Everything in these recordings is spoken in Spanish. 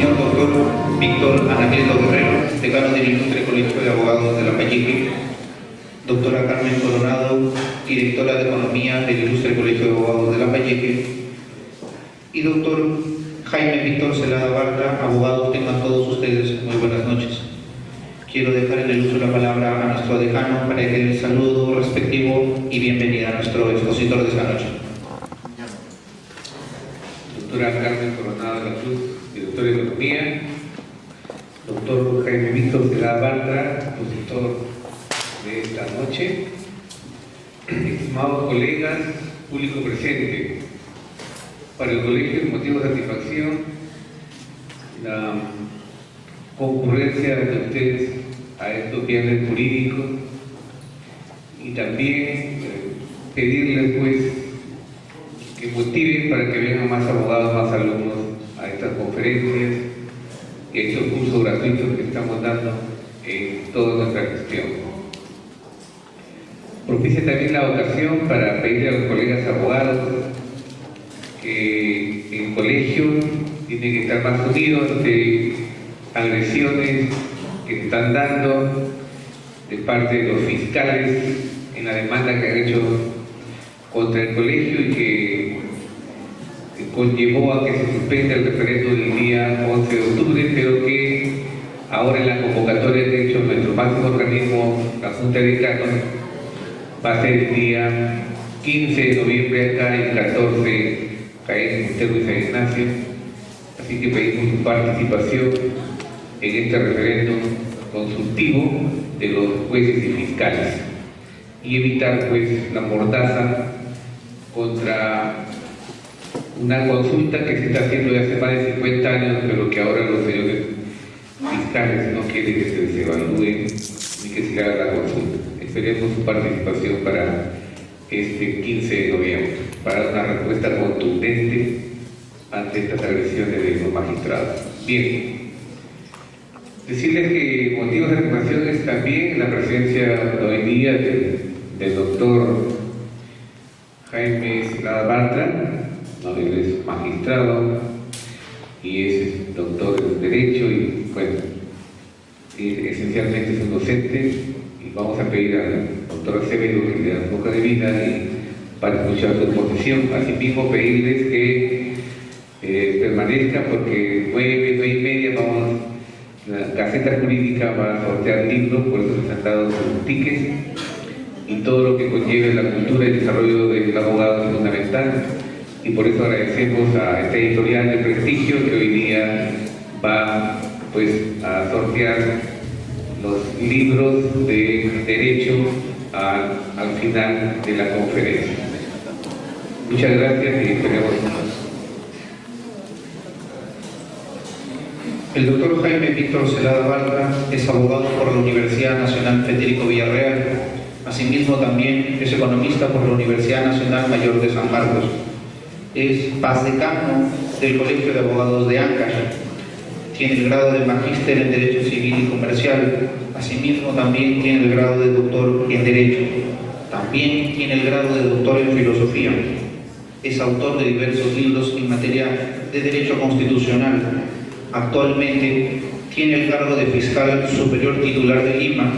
señor doctor Víctor Anacleto Guerrero, decano del Ilustre Colegio de Abogados de Lambayeque, doctora Carmen Coronado, directora de Economía del Ilustre Colegio de Abogados de Lambayeque, y doctor Jaime Víctor Celada Bartra, abogados. Tengan todos ustedes muy buenas noches. Quiero dejar en el uso de la palabra a nuestro decano para que dé el saludo respectivo y bienvenida a nuestro expositor de esta noche. Doctora Carmen Coronado de la Cruz, directora de Economía, doctor Jaime Víctor Celada Bartra, expositor de esta noche, estimados colegas, público presente. Para el colegio es motivo de satisfacción la concurrencia de ustedes a estos viernes jurídicos y también pedirles pues que motiven para que vengan más abogados, más alumnos a estas conferencias y a estos cursos gratuitos que estamos dando en toda nuestra gestión. Propicia también la ocasión para pedirle a los colegas abogados que en el colegio tienen que estar más unidos ante agresiones que se están dando de parte de los fiscales en la demanda que han hecho contra el colegio y que conllevó a que se suspenda el referéndum del día 11 de octubre, pero que ahora en la convocatoria de hecho nuestro máximo organismo, la Junta de Decanos, va a ser el día 15 de noviembre acá y el 14 acá en Monterrey y San Ignacio, así que pedimos su participación en este referéndum consultivo de los jueces y fiscales y evitar pues la mordaza contra una consulta que se está haciendo desde hace más de 50 años, pero que ahora los señores fiscales no quieren que se evalúe ni que se haga la consulta. Esperemos su participación para este 15 de noviembre, para dar una respuesta contundente ante estas agresiones de los magistrados. Bien, decirles que motivos de reclamación es también la presencia hoy día del doctor Jaime Celada Bartra. ¿No? Él es magistrado y es doctor en Derecho y, bueno, esencialmente es un docente, y vamos a pedir al doctor Acevedo que le dé un poco de vida y para escuchar su exposición. Asimismo, pedirles que permanezcan porque 9:30 vamos, la Gaceta Jurídica va a sortear libros, por eso se han dado sus tickets y todo lo que conlleve la cultura y el desarrollo del abogado es fundamental. Y por eso agradecemos a esta editorial de prestigio que hoy día va pues a sortear los libros de derecho al final de la conferencia. Muchas gracias y esperemos. El doctor Jaime Víctor Celada Bartra es abogado por la Universidad Nacional Federico Villarreal. Asimismo también es economista por la Universidad Nacional Mayor de San Marcos. Es pasdecano del Colegio de Abogados de Áncash. Tiene el grado de Magíster en Derecho Civil y Comercial. Asimismo también tiene el grado de Doctor en Derecho. También tiene el grado de Doctor en Filosofía. Es autor de diversos libros en materia de Derecho Constitucional. Actualmente tiene el cargo de Fiscal Superior Titular de Lima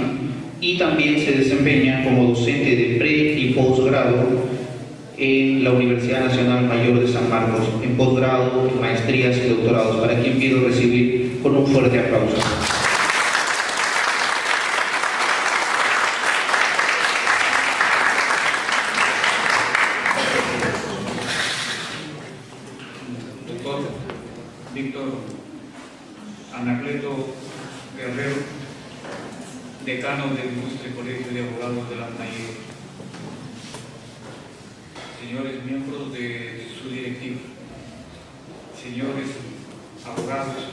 y también se desempeña como docente de pre- y posgrado en la Universidad Nacional Mayor de San Marcos, en posgrado, maestrías y doctorados, para quien pido recibir con un fuerte aplauso. Doctor Víctor Anacleto Guerrero, decano del Ilustre Colegio de Abogados de Lambayeque, señores miembros de su directiva, señores abogados,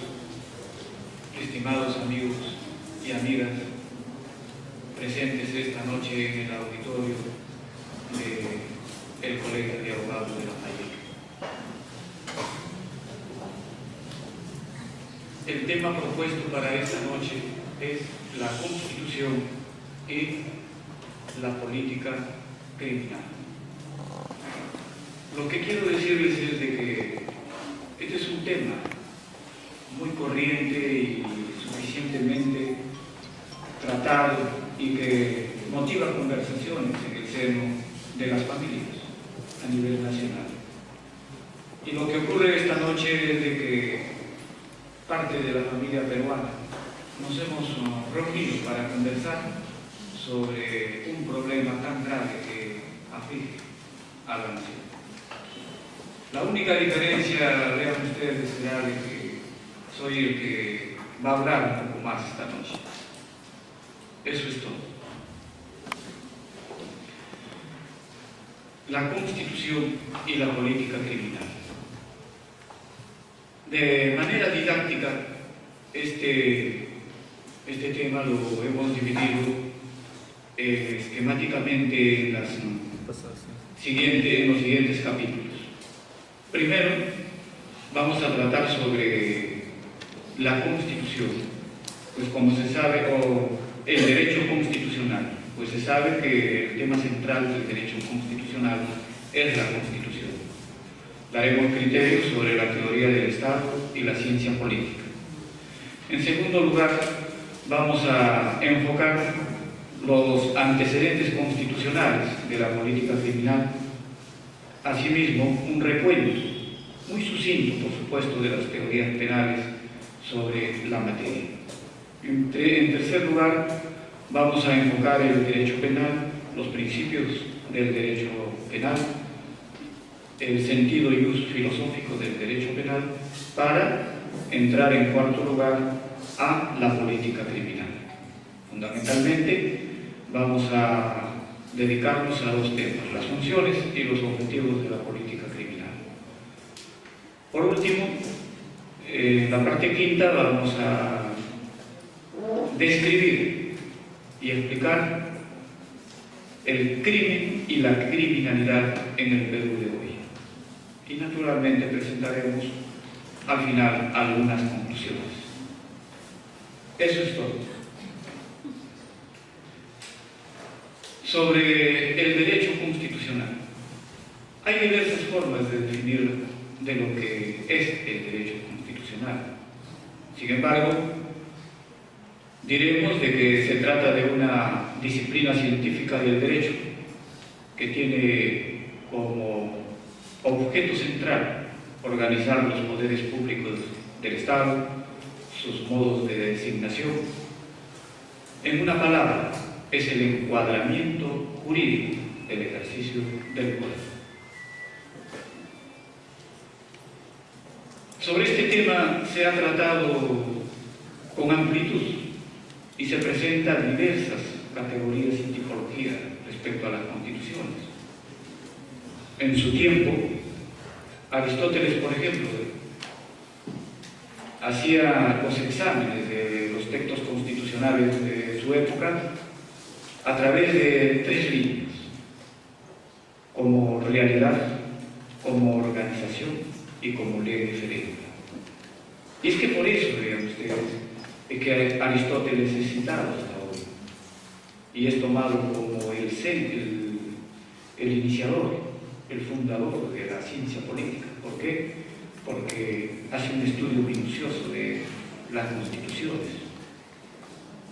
estimados amigos y amigas presentes esta noche en el auditorio del Colegio de Abogados de Lambayeque. El tema propuesto para esta noche es la Constitución y la política criminal. Lo que quiero decirles es de que este es un tema muy corriente y suficientemente tratado y que motiva conversaciones en el seno de las familias a nivel nacional. Y lo que ocurre esta noche es de que parte de la familia peruana nos hemos reunido para conversar sobre un problema tan grave que aflige a la nación. La única diferencia, vean ustedes, será de que soy el que va a hablar un poco más esta noche. Eso es todo. La Constitución y la política criminal. De manera didáctica, este tema lo hemos dividido esquemáticamente en los siguientes capítulos. Primero, vamos a tratar sobre la Constitución, pues como se sabe, o el derecho constitucional, pues se sabe que el tema central del derecho constitucional es la Constitución. Daremos criterios sobre la teoría del Estado y la ciencia política. En segundo lugar, vamos a enfocar los antecedentes constitucionales de la política criminal. Asimismo, un recuento muy sucinto, por supuesto, de las teorías penales sobre la materia. En tercer lugar, vamos a enfocar el derecho penal, los principios del derecho penal, el sentido y uso filosófico del derecho penal, para entrar en cuarto lugar a la política criminal. Fundamentalmente, vamos a dedicarnos a dos temas: las funciones y los objetivos de la política criminal. Por último, en la parte quinta vamos a describir y explicar el crimen y la criminalidad en el Perú de hoy. Y naturalmente presentaremos al final algunas conclusiones. Eso es todo. Sobre el derecho constitucional. Hay diversas formas de definir de lo que es el derecho constitucional. Sin embargo, diremos de que se trata de una disciplina científica del derecho que tiene como objeto central organizar los poderes públicos del Estado, sus modos de designación. En una palabra, es el encuadramiento jurídico del ejercicio del poder. Sobre este tema se ha tratado con amplitud y se presentan diversas categorías y tipologías respecto a las constituciones. En su tiempo, Aristóteles, por ejemplo, hacía los exámenes de los textos constitucionales de su época a través de tres líneas: como realidad, como organización y como ley diferente. Y es que por eso, vean ustedes, es que Aristóteles es citado hasta hoy y es tomado como el iniciador, el fundador de la ciencia política. ¿Por qué? Porque hace un estudio minucioso de las constituciones,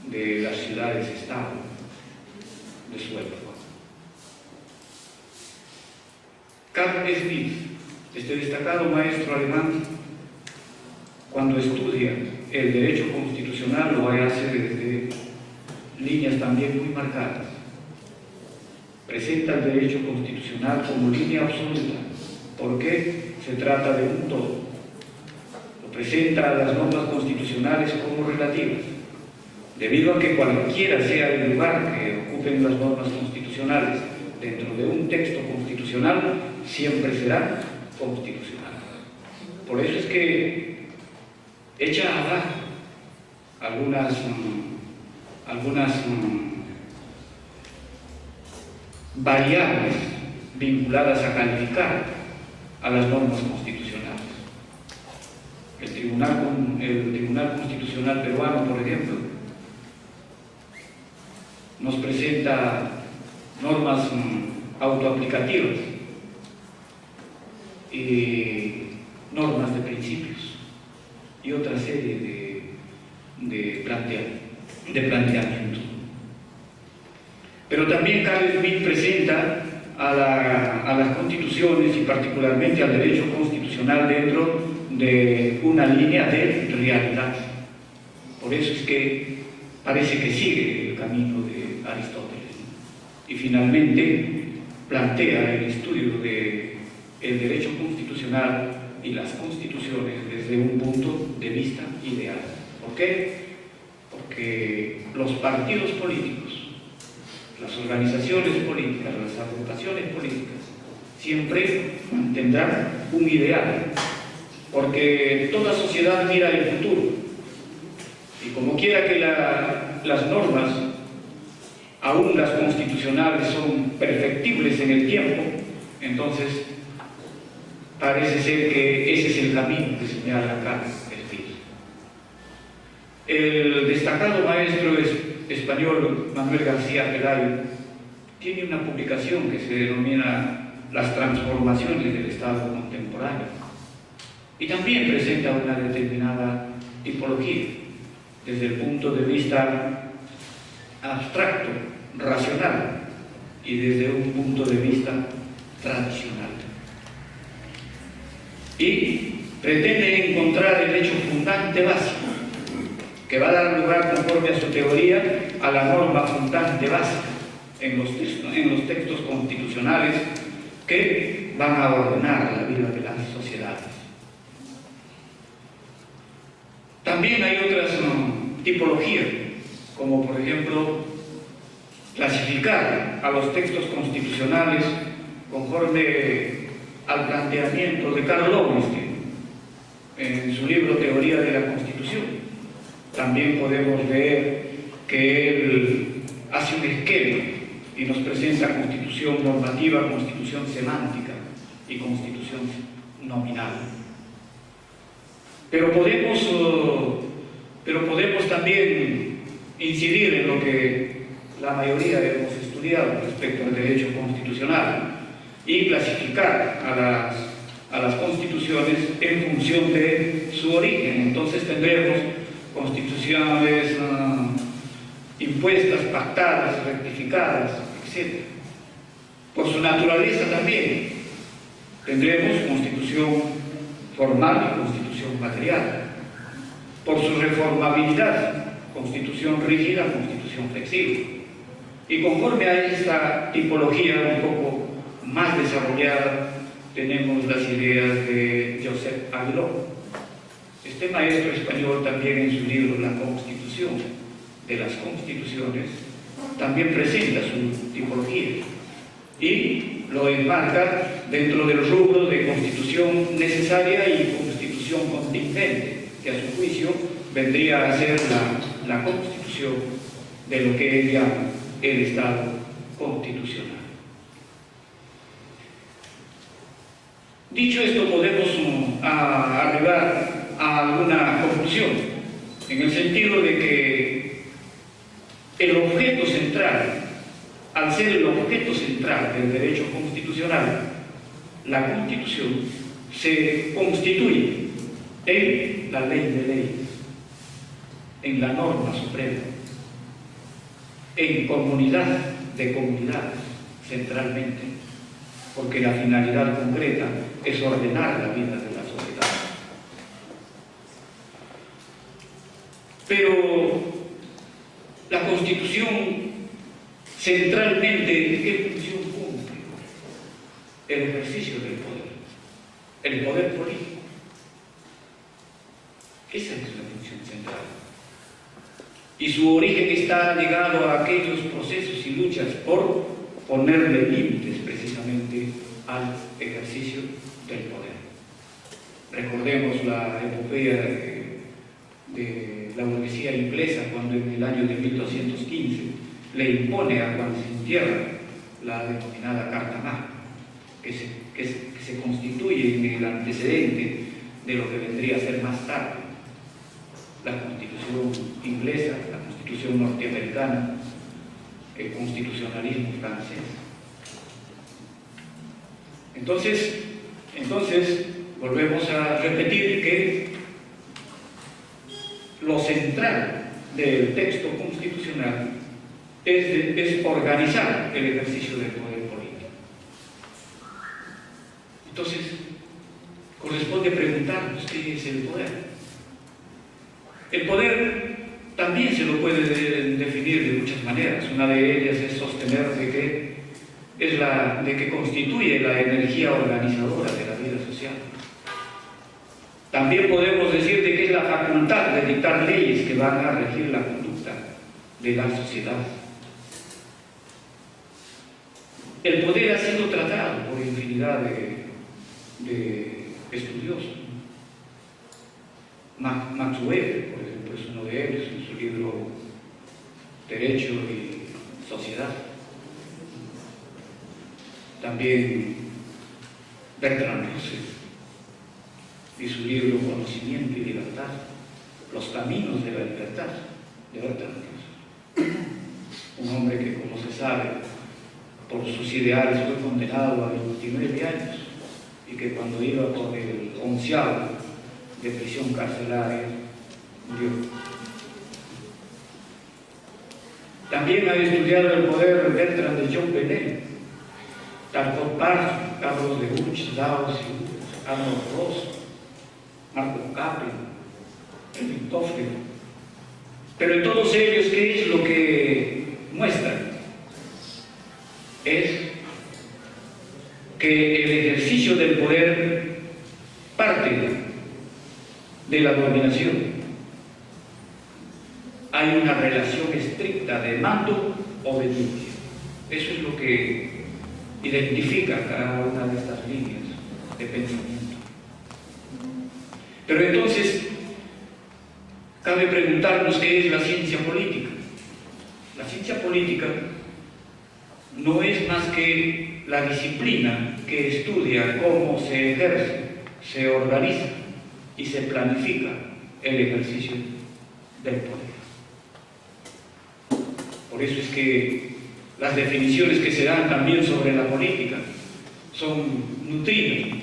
de las ciudades-estado de su época. Carl Schmitt, este destacado maestro alemán, cuando estudia el derecho constitucional, lo hace desde líneas también muy marcadas. Presenta el derecho constitucional como línea absoluta, porque se trata de un todo. Lo presenta a las normas constitucionales como relativas, debido a que cualquiera sea el lugar que ocupen las normas constitucionales dentro de un texto constitucional, siempre será constitucional. Por eso es que echa abajo algunas variables vinculadas a calificar a las normas constitucionales. El Tribunal Constitucional peruano, por ejemplo, nos presenta normas autoaplicativas y normas de principios. y otra serie de planteamientos. Pero también Carl Schmitt presenta a las constituciones y particularmente al derecho constitucional dentro de una línea de realidad. Por eso es que parece que sigue el camino de Aristóteles. Y finalmente plantea el estudio del derecho constitucional y las constituciones desde un punto de vista ideal. ¿Por qué? Porque los partidos políticos, las organizaciones políticas, las agrupaciones políticas, siempre mantendrán un ideal, porque toda sociedad mira el futuro, y como quiera que las normas, aún las constitucionales, son perfectibles en el tiempo, entonces parece ser que ese es el camino que señala acá Schmitt. El destacado maestro español Manuel García Pelayo tiene una publicación que se denomina Las transformaciones del Estado contemporáneo, y también presenta una determinada tipología desde el punto de vista abstracto, racional, y desde un punto de vista tradicional. Y pretende encontrar el hecho fundante básico que va a dar lugar, conforme a su teoría, a la norma fundante básica en los textos constitucionales que van a ordenar la vida de las sociedades. También hay otras tipologías, como por ejemplo clasificar a los textos constitucionales conforme al planteamiento de Karl Lowenstein en su libro Teoría de la Constitución. También podemos ver que él hace un esquema y nos presenta constitución normativa, constitución semántica y constitución nominal. Pero podemos también incidir en lo que la mayoría hemos estudiado respecto al derecho constitucional y clasificar a las constituciones en función de su origen. Entonces tendremos constituciones impuestas, pactadas, rectificadas, etc. Por su naturaleza también tendremos constitución formal y constitución material. Por su reformabilidad, constitución rígida, constitución flexible. Y conforme a esta tipología un poco más desarrollada, tenemos las ideas de Josep Aguiló. Este maestro español también en su libro La Constitución de las Constituciones también presenta su tipología y lo enmarca dentro del rubro de constitución necesaria y constitución contingente, que a su juicio vendría a ser la constitución de lo que él llama el Estado constitucional. Dicho esto, podemos arribar a alguna conclusión, en el sentido de que el objeto central, al ser el objeto central del derecho constitucional, la Constitución se constituye en la ley de leyes, en la norma suprema, en comunidad de comunidades, centralmente, porque la finalidad concreta es ordenar la vida de la sociedad. Pero la Constitución centralmente, ¿qué función cumple? El ejercicio del poder, el poder político. Esa es la función central. Y su origen está ligado a aquellos procesos y luchas por ponerle límites precisamente al ejercicio del poder. Recordemos la epopeya de la burguesía inglesa, cuando en el año de 1215 le impone a Juan Sin Tierra la denominada Carta Magna, que se constituye en el antecedente de lo que vendría a ser más tarde la Constitución inglesa, la Constitución norteamericana, el constitucionalismo francés. Entonces volvemos a repetir que lo central del texto constitucional es organizar el ejercicio del poder político. Entonces, corresponde preguntarnos qué es el poder. El poder también se lo puede definir de muchas maneras. Una de ellas es sostener de que constituye la energía organizadora de la vida social. También podemos decir de que es la facultad de dictar leyes que van a regir la conducta de la sociedad. El poder ha sido tratado por infinidad de estudiosos. Max Weber, por ejemplo, es uno de ellos en su libro Derecho y Sociedad. También Bertrand Russell y su libro Conocimiento y Libertad, los caminos de la libertad, de Bertrand Russell. Un hombre que, como se sabe, por sus ideales fue condenado a 29 años y que cuando iba por el 11º de prisión carcelaria murió. También ha estudiado el poder Bertrand de John Bennett, Talcott Parsons, Carlos de Guch, Dao Siu, Arnold Ross, Marco Capri, Erwin Toffler. Pero en todos ellos, ¿qué es lo que muestran? Es que el ejercicio del poder parte de la dominación. Hay una relación estricta de mando-obediencia. Eso es lo que identifica cada una de estas líneas de pensamiento. Pero entonces, cabe preguntarnos qué es la ciencia política. La ciencia política no es más que la disciplina que estudia cómo se ejerce, se organiza y se planifica el ejercicio del poder. Por eso es que las definiciones que se dan también sobre la política son nutridas.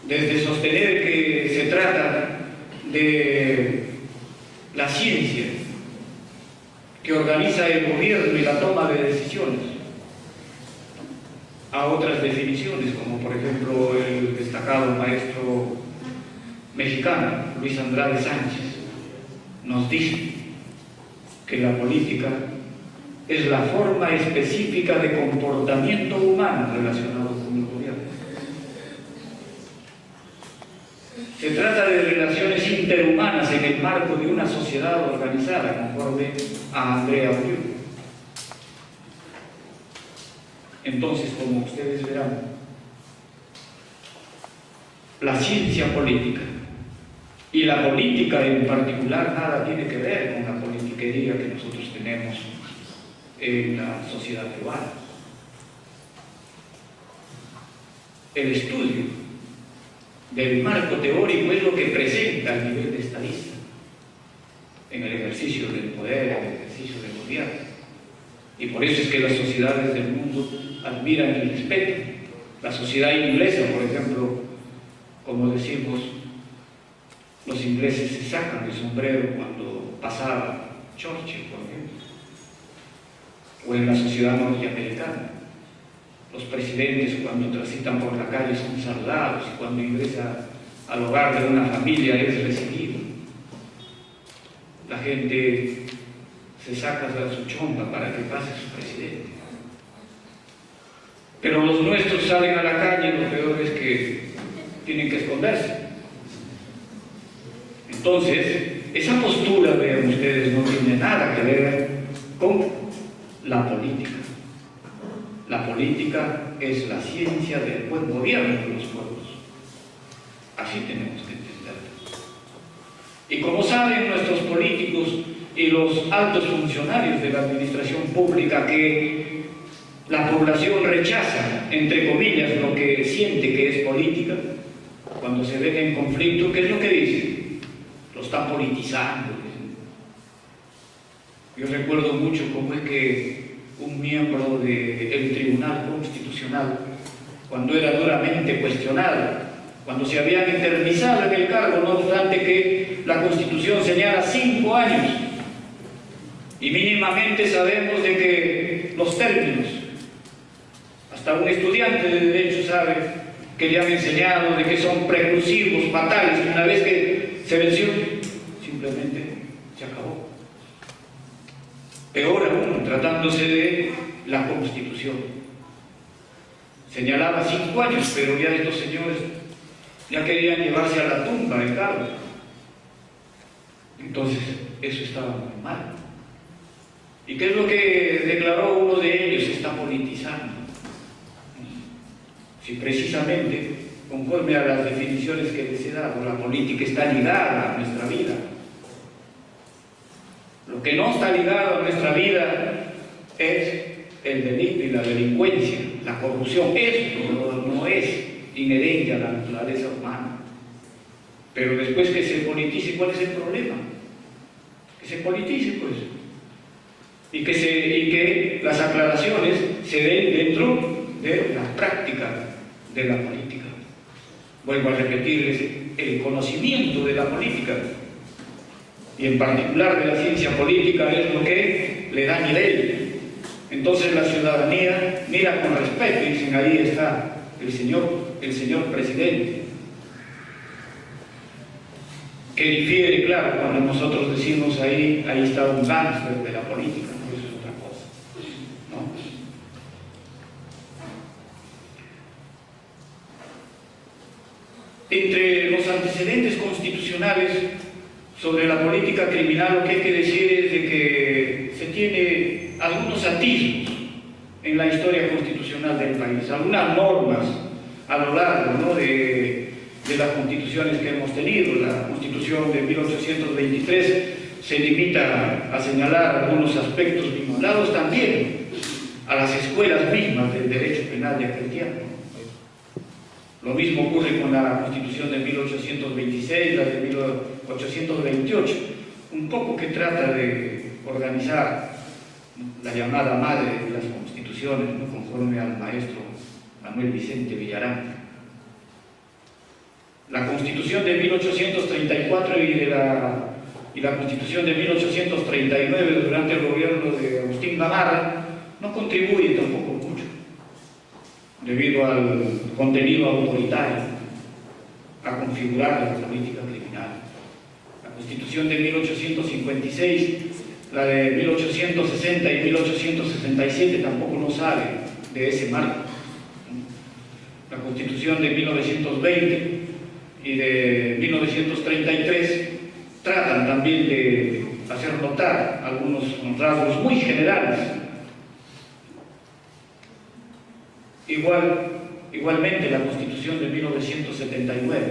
Desde sostener que se trata de la ciencia que organiza el gobierno y la toma de decisiones, a otras definiciones, como por ejemplo el destacado maestro mexicano Luis Andrade Sánchez nos dice que la política es la forma específica de comportamiento humano relacionado con el gobierno. Se trata de relaciones interhumanas en el marco de una sociedad organizada, conforme a Andrea Uribe. Entonces, como ustedes verán, la ciencia política y la política en particular nada tiene que ver con la politiquería que nosotros tenemos en la sociedad peruana. El estudio del marco teórico es lo que presenta a nivel de estadista en el ejercicio del poder, en el ejercicio del gobierno. Y por eso es que las sociedades del mundo admiran y respetan. La sociedad inglesa, por ejemplo, como decimos, los ingleses se sacan el sombrero cuando pasaba Churchill, por ejemplo, o en la sociedad norteamericana. Los presidentes, cuando transitan por la calle, son saludados, y cuando ingresa al hogar de una familia es recibido. La gente se saca su chompa para que pase su presidente. Pero los nuestros salen a la calle y lo peor es que tienen que esconderse. Entonces, esa postura, vean ustedes, no tiene nada que ver con la política. La política es la ciencia del buen gobierno de los pueblos. Así tenemos que entenderlo. Y como saben nuestros políticos y los altos funcionarios de la administración pública que la población rechaza, entre comillas, lo que siente que es política, cuando se ven en conflicto, ¿qué es lo que dicen? Lo están politizando. Yo recuerdo mucho cómo es que un miembro del Tribunal Constitucional, cuando era duramente cuestionado cuando se habían eternizado en el cargo, no obstante que la Constitución señala 5 años. Y mínimamente sabemos de que los términos, hasta un estudiante de Derecho sabe que le han enseñado de que son preclusivos, fatales, y una vez que se venció, simplemente se acabó. Peor aún, tratándose de la Constitución. Señalaba 5 años, pero ya estos señores ya querían llevarse a la tumba el cargo. Entonces, eso estaba muy mal. ¿Y qué es lo que declaró uno de ellos? Se está politizando. Si precisamente, conforme a las definiciones que les he dado, la política está ligada a nuestra vida. Lo que no está ligado a nuestra vida es el delito y la delincuencia, la corrupción. Esto no es inherente a la naturaleza humana. Pero después que se politice, ¿cuál es el problema? Que se politice, pues. Y que las aclaraciones se den dentro de la práctica de la política. Vuelvo a repetirles, el conocimiento de la política, y en particular de la ciencia política, es lo que le da nivel. Entonces la ciudadanía mira con respeto y dicen, ahí está el señor presidente, que difiere, claro, cuando nosotros decimos ahí está un gángster de la política, ¿no? Eso es otra cosa, ¿no? Entre los antecedentes constitucionales sobre la política criminal, lo que hay que decir es de que se tiene algunos atisbos en la historia constitucional del país, algunas normas a lo largo, ¿no?, de las constituciones que hemos tenido. La Constitución de 1823 se limita a señalar algunos aspectos vinculados también a las escuelas mismas del derecho penal de aquel tiempo. Lo mismo ocurre con la Constitución de 1826, la de 1828, un poco que trata de organizar la llamada madre de las constituciones, ¿no?, conforme al maestro Manuel Vicente Villarán. La Constitución de 1834 y la Constitución de 1839 durante el gobierno de Agustín Gamarra no contribuyen tampoco mucho, debido al contenido autoritario, a configurar la política criminal. La Constitución de 1856, la de 1860 y 1867 tampoco nos sale de ese marco. La Constitución de 1920 y de 1933 tratan también de hacer notar algunos rasgos muy generales. Igualmente la Constitución de 1979,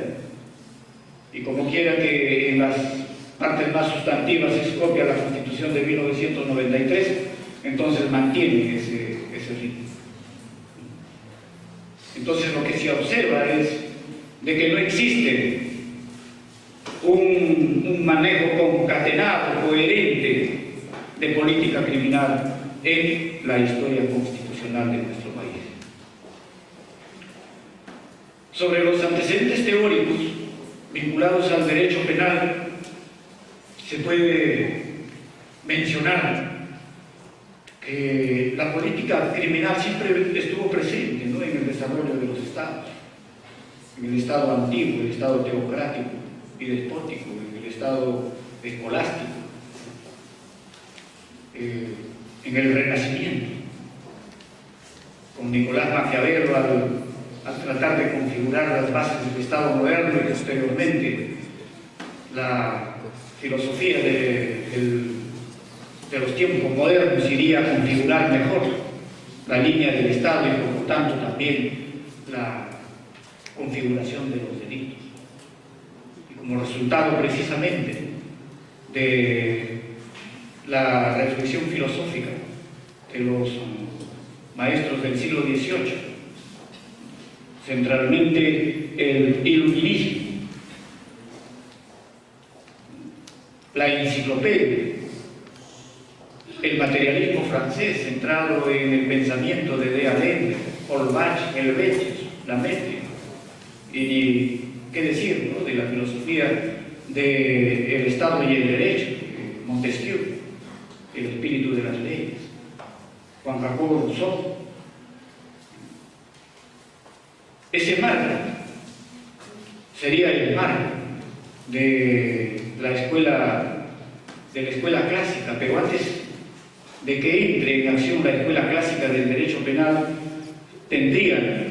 y como quiera que en las partes más sustantivas es copia la Constitución de 1993, entonces mantiene ese ritmo. Entonces lo que se observa es de que no existe un manejo concatenado, coherente de política criminal en la historia constitucional de nuestro país. Sobre los antecedentes teóricos vinculados al derecho penal, se puede mencionar que la política criminal siempre estuvo presente, ¿no?, en el desarrollo de los estados, en el estado antiguo, el estado teocrático y despótico, en el estado escolástico, en el Renacimiento, con Nicolás Maquiavelo al tratar de configurar las bases del Estado moderno, y posteriormente la filosofía de los tiempos modernos iría a configurar mejor la línea del Estado y por lo tanto también la configuración de los delitos. Y como resultado precisamente de la reflexión filosófica de los maestros del siglo XVIII, centralmente el iluminismo, la enciclopedia, el materialismo francés centrado en el pensamiento de Dealende, Holbach, Helvetius, Lametti, y qué decir, ¿no?, de la filosofía del Estado y el derecho, Montesquieu, el espíritu de las leyes, Juan Jacobo Rousseau. Ese marco sería el marco de la escuela clásica, pero antes de que entre en acción la escuela clásica del derecho penal, tendría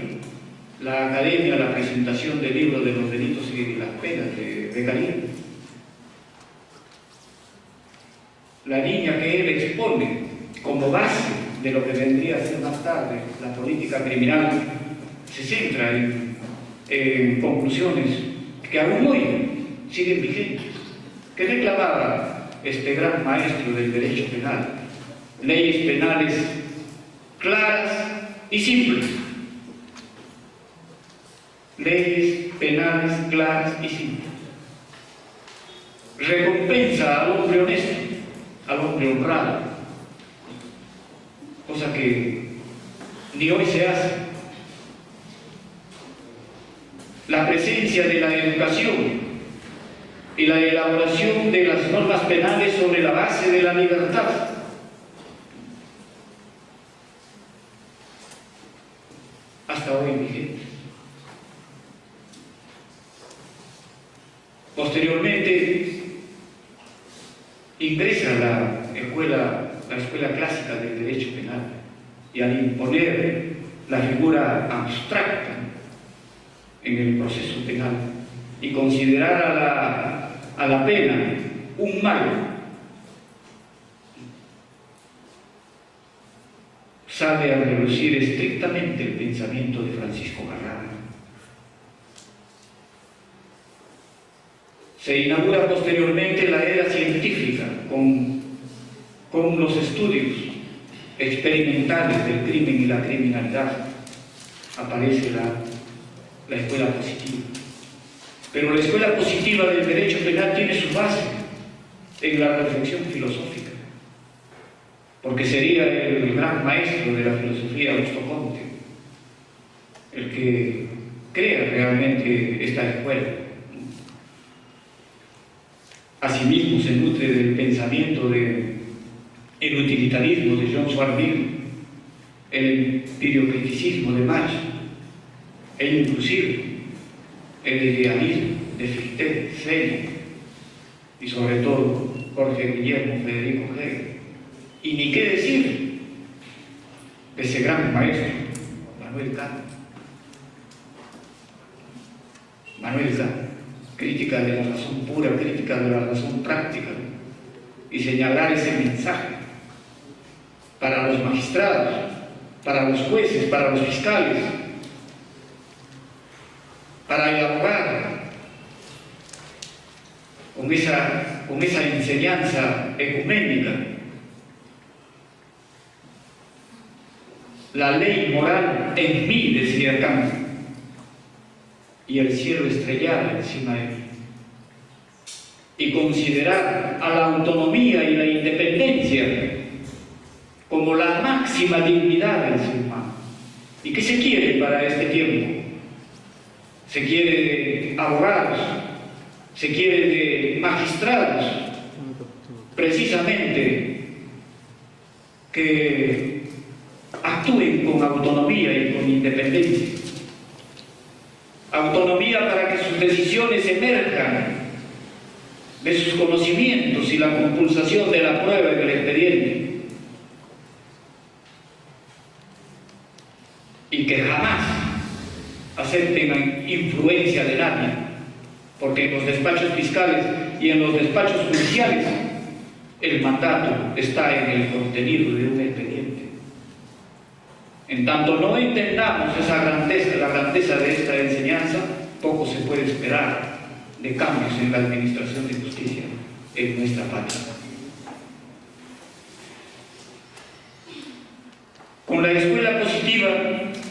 la academia la presentación del libro de los delitos y las penas de Garín. La línea que él expone como base de lo que vendría a ser más tarde la política criminal se centra en conclusiones que aún hoy siguen vigentes. ¿Qué reclamaba este gran maestro del derecho penal? Leyes penales claras y simples. Leyes penales claras y simples. Recompensa al hombre honesto, al hombre honrado, cosa que ni hoy se hace. La presencia de la educación y la elaboración de las normas penales sobre la base de la libertad. Hasta hoy vigente. Posteriormente ingresa a la escuela clásica del derecho penal, y al imponer la figura abstracta en el proceso penal y considerar a la pena un mal, sale a relucir estrictamente el pensamiento de Francisco Garralda. Se inaugura posteriormente la era científica con los estudios experimentales del crimen y la criminalidad. Aparece la escuela positiva. Pero la escuela positiva del derecho penal tiene su base en la reflexión filosófica, porque sería el gran maestro de la filosofía, Augusto Comte, el que crea realmente esta escuela. Asimismo se nutre del pensamiento el utilitarismo de John Stuart Mill, el empiriocriticismo de Mach, e inclusive el idealismo de Fichte, Séneca y sobre todo Jorge Guillermo Federico Hegel. Y ni qué decir de ese gran maestro, Manuel Kant. Manuel Kant, crítica de la razón pura, crítica de la razón práctica, y señalar ese mensaje para los magistrados, para los jueces, para los fiscales, para elaborar con esa enseñanza ecuménica la ley moral en mí, decía Kant, y el cielo estrellado encima de mí, y considerar a la autonomía y la independencia como la máxima dignidad del ser humano. ¿Y qué se quiere para este tiempo? Se quiere de abogados, se quiere de magistrados, precisamente que actúen con autonomía y con independencia. Autonomía para que sus decisiones emerjan de sus conocimientos y la compulsación de la prueba y del expediente. Y que jamás acepten la influencia de nadie, porque en los despachos fiscales y en los despachos judiciales el mandato está en el contenido de un expediente. En tanto no entendamos esa grandeza, la grandeza de esta enseñanza, poco se puede esperar de cambios en la administración de justicia en nuestra patria. Con la escuela positiva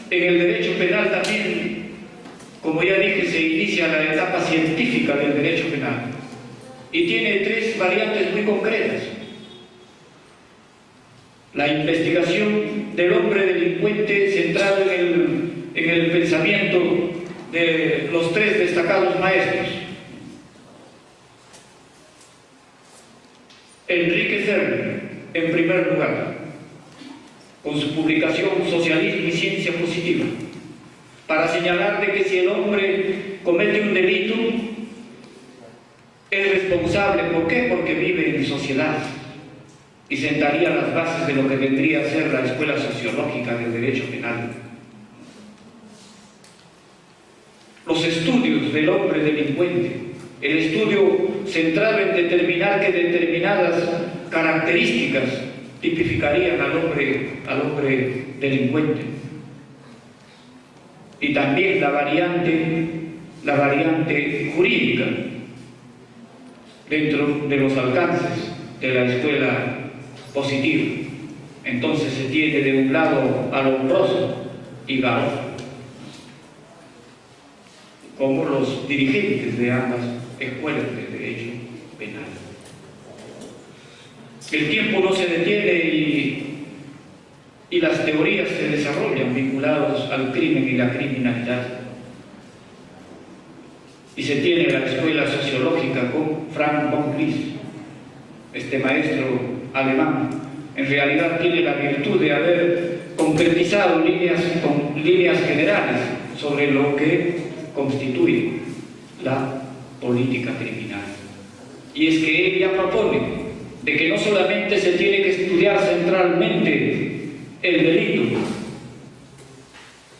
en el derecho penal también, como ya dije, se inicia la etapa científica del derecho penal y tiene tres variantes muy concretas: la investigación del hombre delincuente centrado en el pensamiento de los tres destacados maestros. Enrique Cerny, en primer lugar, con su publicación Socialismo y Ciencia Positiva, para señalar de que si el hombre comete un delito, es responsable. ¿Por qué? Porque vive en sociedad, y sentaría las bases de lo que vendría a ser la escuela sociológica del derecho penal. Los estudios del hombre delincuente, el estudio centrado en determinar que determinadas características tipificarían al hombre delincuente, y también la variante jurídica dentro de los alcances de la escuela positiva. Entonces se tiene de un lado al honroso y Garo como los dirigentes de ambas escuelas de derecho penal. El tiempo no se detiene y las teorías se desarrollan vinculados al crimen y la criminalidad. Y se tiene la escuela sociológica con Frank von Clis, este maestro alemán. En realidad tiene la virtud de haber concretizado líneas generales sobre lo que constituye la política criminal. Y es que ella propone de que no solamente se tiene que estudiar centralmente el delito,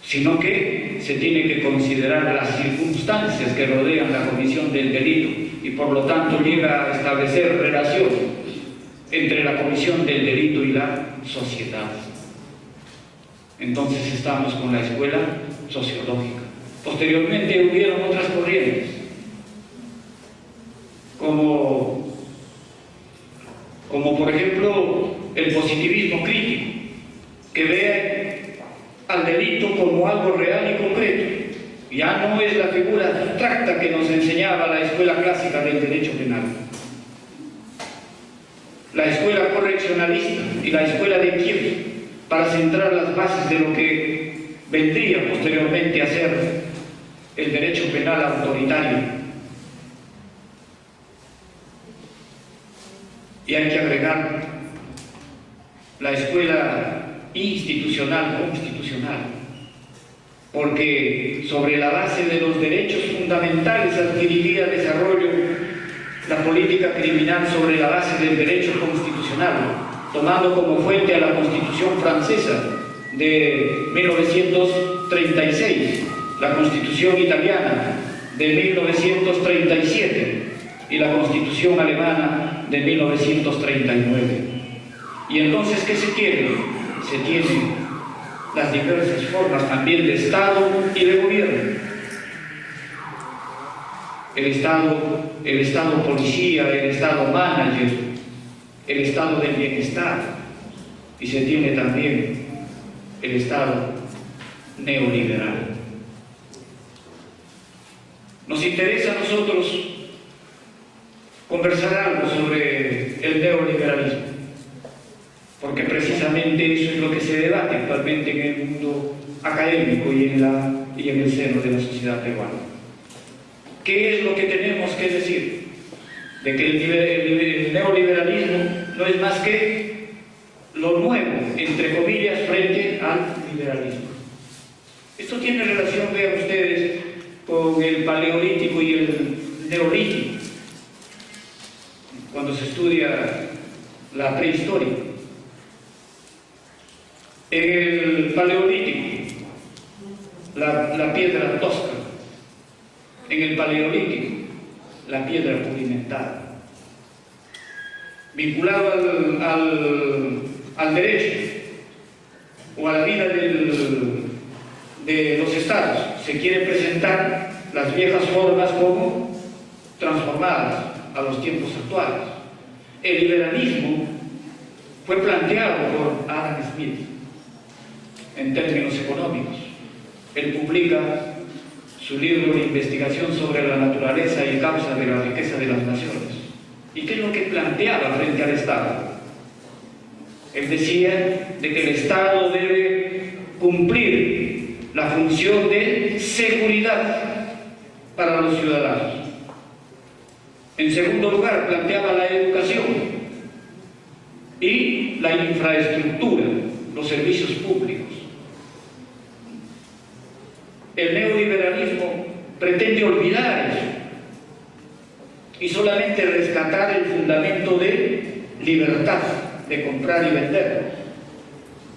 sino que se tiene que considerar las circunstancias que rodean la comisión del delito, y por lo tanto llega a establecer relación entre la comisión del delito y la sociedad. Entonces estamos con la escuela sociológica. Posteriormente hubieron otras corrientes, como por ejemplo el positivismo crítico, que ve al delito como algo real y concreto. Ya no es la figura abstracta que nos enseñaba la escuela clásica del derecho penal. La escuela correccionalista y la escuela de Kiev, para centrar las bases de lo que vendría posteriormente a ser el derecho penal autoritario. Y hay que agregar la escuela institucional, constitucional, porque sobre la base de los derechos fundamentales adquiriría desarrollo la política criminal sobre la base del derecho constitucional, tomando como fuente a la Constitución francesa de 1936, la Constitución italiana de 1937 y la Constitución alemana de 1939. Y entonces, ¿qué se tiene? Se tienen las diversas formas también de Estado y de gobierno. El Estado policía, el Estado manager, el Estado del bienestar, y se tiene también el Estado neoliberal. Nos interesa a nosotros conversar algo sobre el neoliberalismo, porque precisamente eso es lo que se debate actualmente en el mundo académico y en el seno de la sociedad peruana. ¿Qué es lo que tenemos que decir? De que el neoliberalismo no es más que lo nuevo, entre comillas, frente al liberalismo. Esto tiene relación, vean ustedes, con el paleolítico y el neolítico, cuando se estudia la prehistoria. En el paleolítico, la piedra tosca. En el paleolítico, la piedra pulimentada. Vinculado al derecho o a la vida de los estados, se quiere presentar las viejas formas como transformadas a los tiempos actuales. El liberalismo fue planteado por Adam Smith en términos económicos. Él publica su libro de investigación sobre la naturaleza y causa de la riqueza de las naciones. ¿Y qué es lo que planteaba frente al Estado? Él decía de que el Estado debe cumplir la función de seguridad para los ciudadanos. En segundo lugar, planteaba la educación y la infraestructura, los servicios públicos. El neoliberalismo pretende olvidar eso y solamente rescatar el fundamento de libertad, de comprar y vender,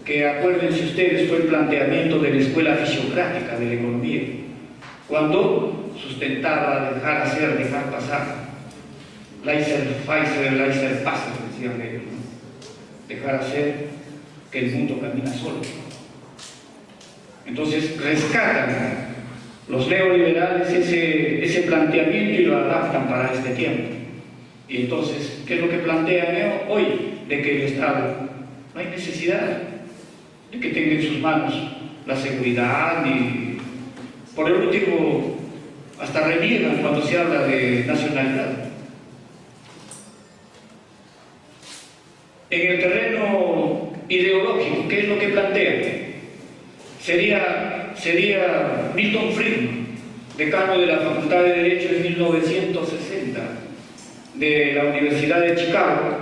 que acuérdense ustedes fue el planteamiento de la escuela fisiocrática de la economía, cuando sustentaba dejar hacer, dejar pasar, laissez-faire, laissez-passer, decían ellos, ¿no? Dejar hacer, que el mundo camina solo. Entonces rescatan los neoliberales ese planteamiento y lo adaptan para este tiempo. Y entonces, ¿qué es lo que plantean hoy? De que el Estado no hay necesidad de que tenga en sus manos la seguridad, ni por el último hasta reniegan cuando se habla de nacionalidad. En el terreno ideológico, ¿qué es lo que plantean? Sería Milton Friedman, decano de la Facultad de Derecho en 1960 de la Universidad de Chicago,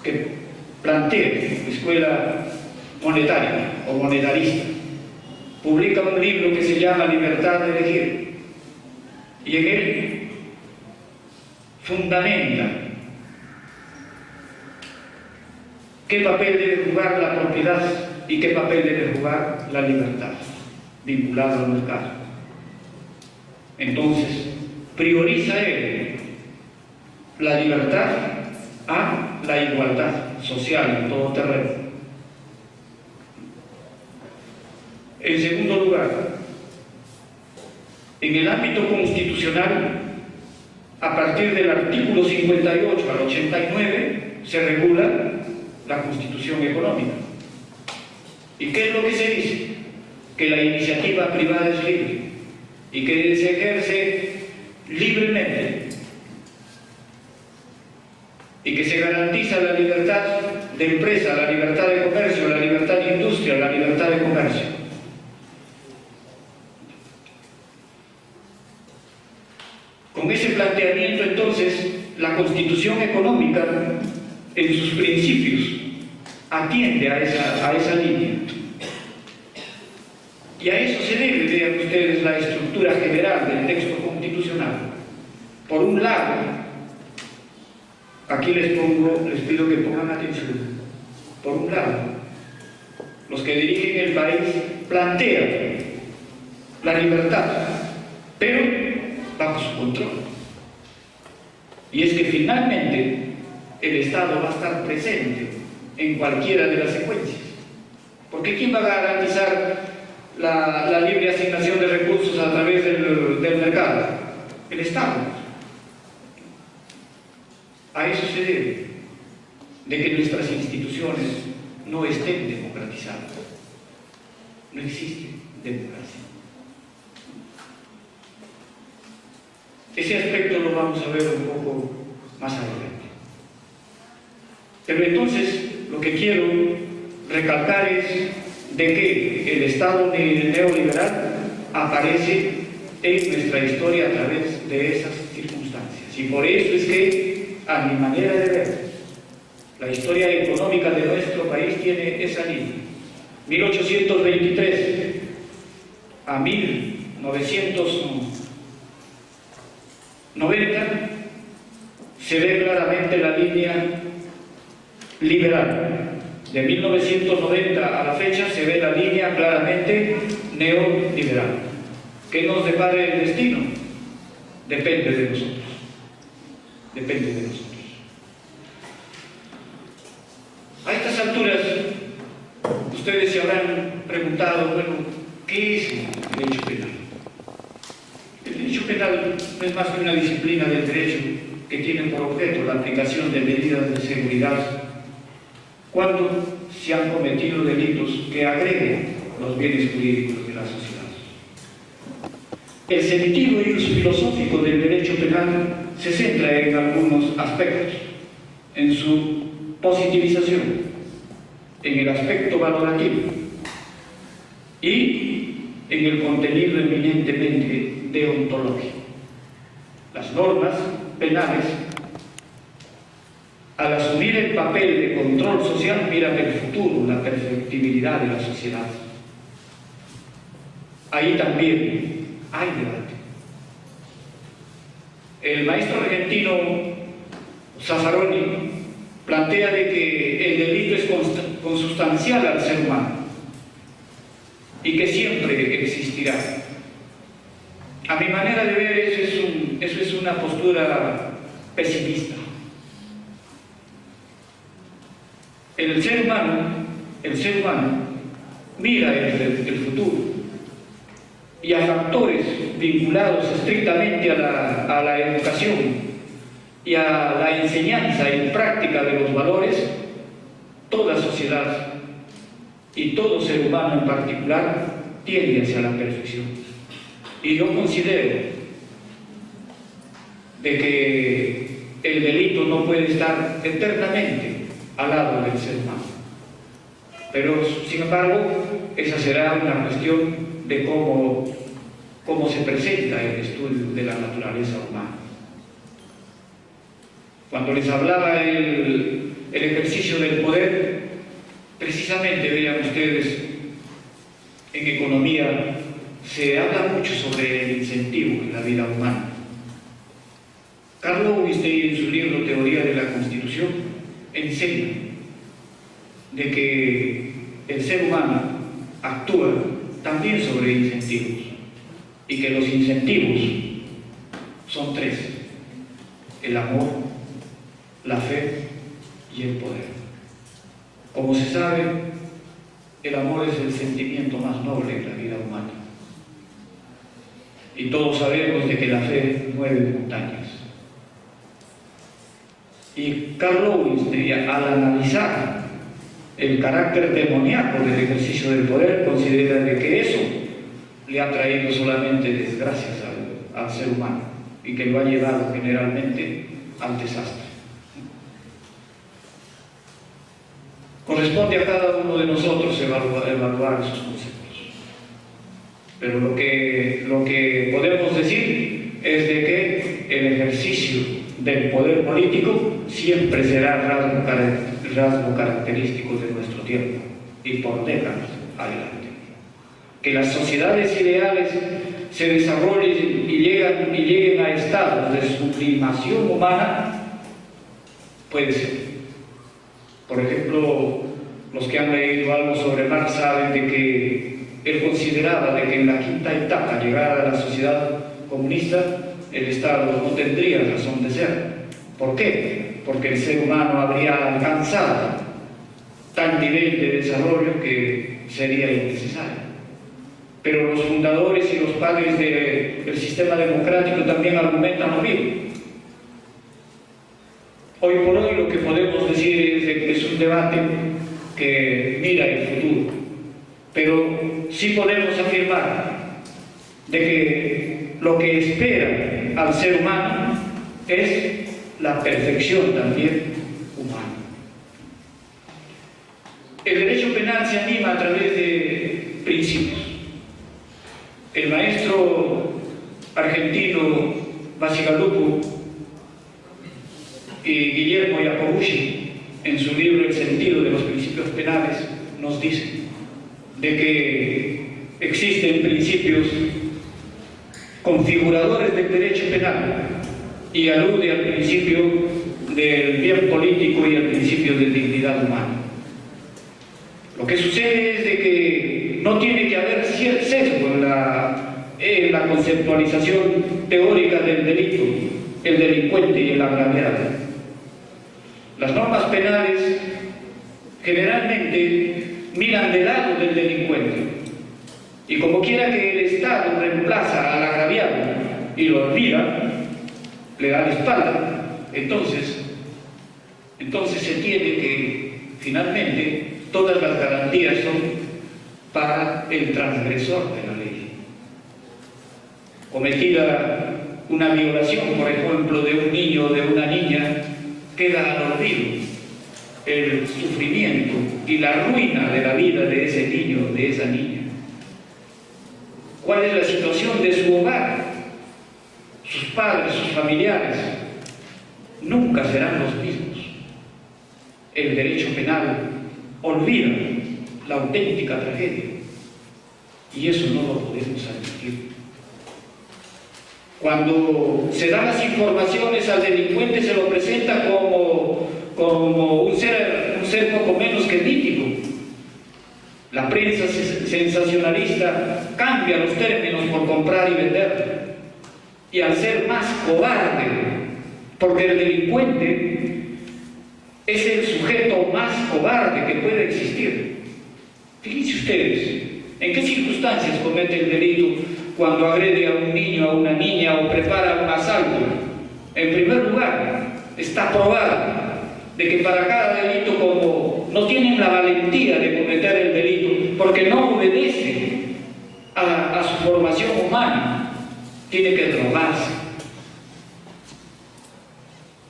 que plantea escuela monetaria o monetarista. Publica un libro que se llama Libertad de elegir, y en él fundamenta qué papel debe jugar la propiedad y qué papel debe jugar la libertad vinculada al mercado. Entonces, prioriza él la libertad a la igualdad social en todo terreno. En segundo lugar, en el ámbito constitucional, a partir del artículo 58 al 89, se regula la constitución económica. ¿Y qué es lo que se dice? Que la iniciativa privada es libre y que se ejerce libremente y que se garantiza la libertad de empresa, la libertad de comercio, la libertad de industria, la libertad de comercio. Con ese planteamiento, entonces, la constitución económica, en sus principios, atiende a esa línea. Y a eso se debe, vean ustedes, la estructura general del texto constitucional. Por un lado, aquí les pido que pongan atención. Por un lado, los que dirigen el país plantean la libertad, pero bajo su control. Y es que finalmente el Estado va a estar presente en cualquiera de las secuencias. Porque ¿quién va a garantizar la libre asignación de recursos a través del mercado? El Estado. A eso se debe, de que nuestras instituciones no estén democratizadas. No existe democracia. Ese aspecto lo vamos a ver un poco más adelante. Pero entonces, lo que quiero recalcar es de que el Estado neoliberal aparece en nuestra historia a través de esas circunstancias. Y por eso es que, a mi manera de ver, la historia económica de nuestro país tiene esa línea. 1823 a 1990 se ve claramente la línea liberal. De 1990 a la fecha se ve la línea claramente neoliberal. ¿Qué nos depara el destino? Depende de nosotros. Depende de nosotros. A estas alturas, ustedes se habrán preguntado, bueno, ¿qué es el derecho penal? El derecho penal no es más que una disciplina del derecho que tiene por objeto la aplicación de medidas de seguridad cuando se han cometido delitos que agreguen los bienes jurídicos de la sociedad. El sentido y uso filosófico del derecho penal se centra en algunos aspectos, en su positivización, en el aspecto valorativo y en el contenido eminentemente deontológico. Las normas penales, al asumir el papel de control social, miran el futuro, la perfectibilidad de la sociedad. Ahí también hay debate. El maestro argentino Zaffaroni plantea de que el delito es consustancial al ser humano y que siempre existirá. A mi manera de ver, eso es una postura pesimista. El ser humano mira el futuro y a factores vinculados estrictamente a la educación y a la enseñanza y práctica de los valores, toda sociedad y todo ser humano en particular tiende hacia la perfección. Y yo considero de que el delito no puede estar eternamente al lado del ser humano. Pero, sin embargo, esa será una cuestión de cómo se presenta el estudio de la naturaleza humana. Cuando les hablaba el ejercicio del poder, precisamente vean ustedes, en economía se habla mucho sobre el incentivo en la vida humana. Karl Lowenstein, en su libro Teoría de la Constitución, enseña de que el ser humano actúa también sobre incentivos y que los incentivos son tres: el amor, la fe y el poder. Como se sabe, el amor es el sentimiento más noble en la vida humana y todos sabemos de que la fe mueve montañas. Y Karl Lowenstein, al analizar el carácter demoníaco del ejercicio del poder, considera de que eso le ha traído solamente desgracias al ser humano y que lo ha llevado generalmente al desastre. Corresponde a cada uno de nosotros evaluar esos conceptos. Pero lo que podemos decir es de que el ejercicio del poder político siempre será rasgo característico de nuestro tiempo y por décadas adelante. Que las sociedades ideales se desarrollen y lleguen a estados de sublimación humana, puede ser. Por ejemplo, los que han leído algo sobre Marx saben de que él consideraba de que en la quinta etapa, llegada a la sociedad comunista, el Estado no tendría razón de ser. ¿Por qué? Porque el ser humano habría alcanzado tal nivel de desarrollo que sería innecesario. Pero los fundadores y los padres del sistema democrático también argumentan lo mismo. Hoy por hoy lo que podemos decir es de que es un debate que mira el futuro, pero sí podemos afirmar de que lo que espera al ser humano es la perfección también humana. El derecho penal se anima a través de principios. El maestro argentino Bacigalupo y Guillermo Jacobucci, en su libro El sentido de los principios penales, nos dicen de que existen principios configuradores del derecho penal y alude al principio del bien político y al principio de dignidad humana. Lo que sucede es de que no tiene que haber sesgo en la conceptualización teórica del delito, el delincuente y el agraviado. Las normas penales generalmente miran del lado del delincuente y como quiera que el Estado reemplaza al agraviado y lo olvida, le da la espalda, entonces se tiene que finalmente todas las garantías son para el transgresor de la ley. Cometida una violación, por ejemplo, de un niño o de una niña, queda al olvido el sufrimiento y la ruina de la vida de ese niño o de esa niña. es la situación de su hogar, sus padres, sus familiares, nunca serán los mismos. El derecho penal olvida la auténtica tragedia y eso no lo podemos admitir. Cuando se dan las informaciones al delincuente se lo presenta como un ser poco menos que mítico. La prensa sensacionalista cambia los términos por comprar y vender. Y al ser más cobarde, porque el delincuente es el sujeto más cobarde que puede existir. Fíjense ustedes, ¿en qué circunstancias comete el delito cuando agrede a un niño, a una niña o prepara un asalto? En primer lugar, está probado de que para cada delito, como no tienen la valentía de cometer el delito, porque no obedece a su formación humana, tiene que drogarse.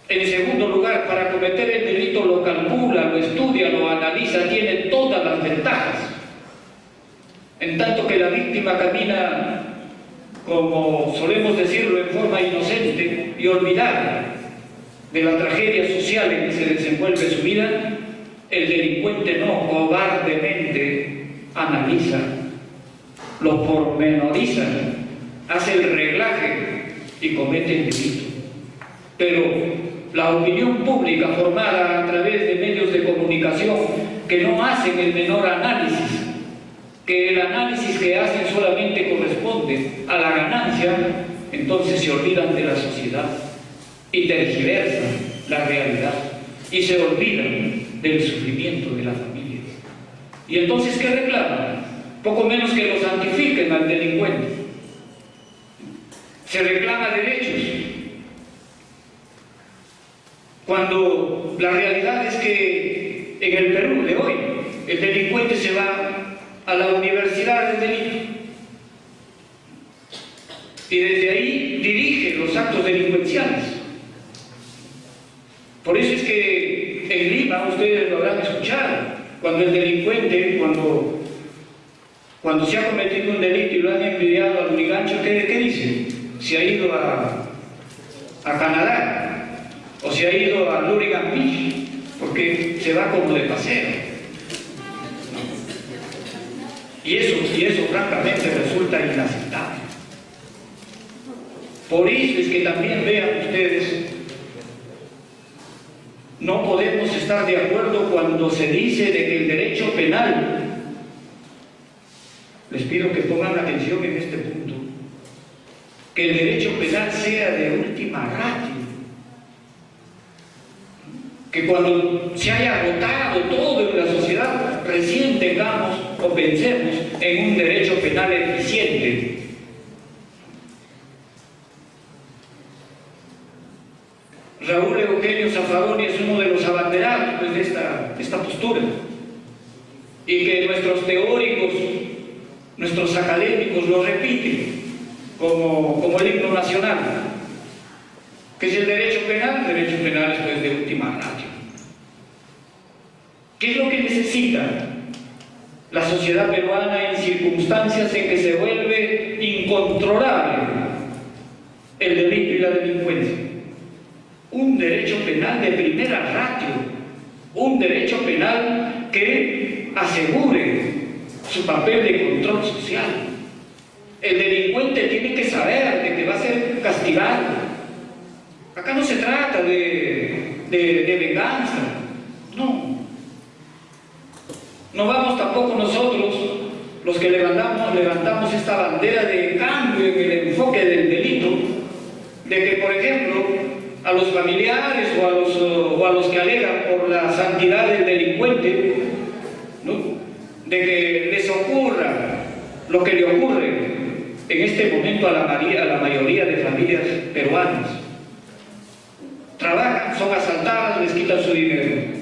En segundo lugar, para cometer el delito lo calcula, lo estudia, lo analiza, tiene todas las ventajas. En tanto que la víctima camina, como solemos decirlo, en forma inocente y olvidada de la tragedia social en que se desenvuelve su vida, el delincuente no, cobardemente analiza, lo pormenoriza, hace el reglaje y comete el delito. Pero la opinión pública formada a través de medios de comunicación que no hacen el menor análisis, que el análisis que hacen solamente corresponde a la ganancia, entonces se olvidan de la sociedad y tergiversan la realidad y se olvidan del sufrimiento de la familia. Y entonces, ¿qué reclaman? Poco menos que lo santifiquen al delincuente. Se reclama derechos, cuando la realidad es que en el Perú de hoy el delincuente se va a la universidad del delito y desde ahí dirige los actos delincuenciales. Por eso es que en Lima, ustedes lo habrán escuchado, cuando el delincuente, cuando se ha cometido un delito y lo han enviado al Lurigancho, ¿qué dice? Se ha ido a Canadá o se ha ido a Lurigan Beach, porque se va como de paseo. Y eso francamente resulta inaceptable. Por eso es que también vean ustedes, no podemos estar de acuerdo cuando se dice de que el derecho penal, les pido que pongan atención en este punto, que el derecho penal sea de última ratio, que cuando se haya agotado todo en la sociedad, recién tengamos o pensemos en un derecho penal eficiente. Raúl Eugenio Zaffaroni es uno de los abanderados pues, de esta postura, y que nuestros teóricos, nuestros académicos lo repiten como el himno nacional. ¿Qué es el derecho penal? El derecho penal es pues, de última ratio. ¿Qué es lo que necesita la sociedad peruana en circunstancias en que se vuelve incontrolable el delito y la delincuencia? Un derecho penal de primera ratio, un derecho penal que asegure su papel de control social. El delincuente tiene que saber de que va a ser castigado. Acá no se trata de venganza, no. No vamos tampoco nosotros, los que levantamos esta bandera de cambio en el enfoque del delito, de que, por ejemplo, a los familiares o a los que alegan por la santidad del delincuente, ¿no?, de que les ocurra lo que le ocurre en este momento a la mayoría de familias peruanas. Trabajan, son asaltadas, les quitan su dinero.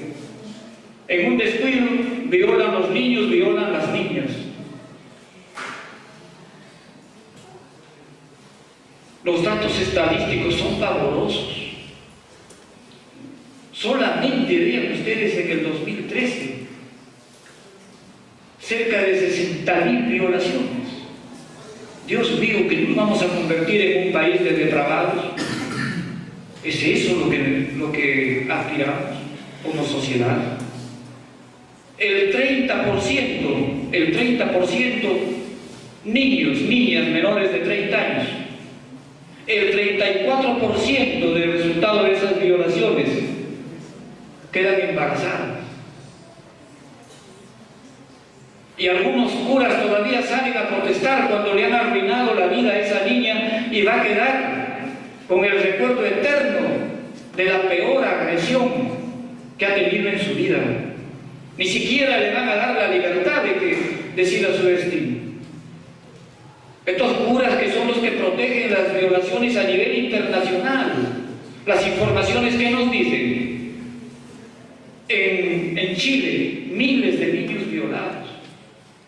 En un descuido violan los niños, violan las niñas. Los datos estadísticos son pavorosos. Solamente vean ustedes en el 2013 cerca de 60.000 violaciones. Dios mío, que nos vamos a convertir en un país de depravados. ¿Es eso lo que aspiramos como sociedad? El 30% niños, niñas menores de 30 años. El 34% del resultado de esas violaciones quedan embarazadas. Y algunos curas todavía salen a protestar cuando le han arruinado la vida a esa niña y va a quedar con el recuerdo eterno de la peor agresión que ha tenido en su vida. Ni siquiera le van a dar la libertad de que decida su destino. Estos curas que son los que protegen las violaciones a nivel internacional, las informaciones que nos dicen. En Chile, miles de niños violados.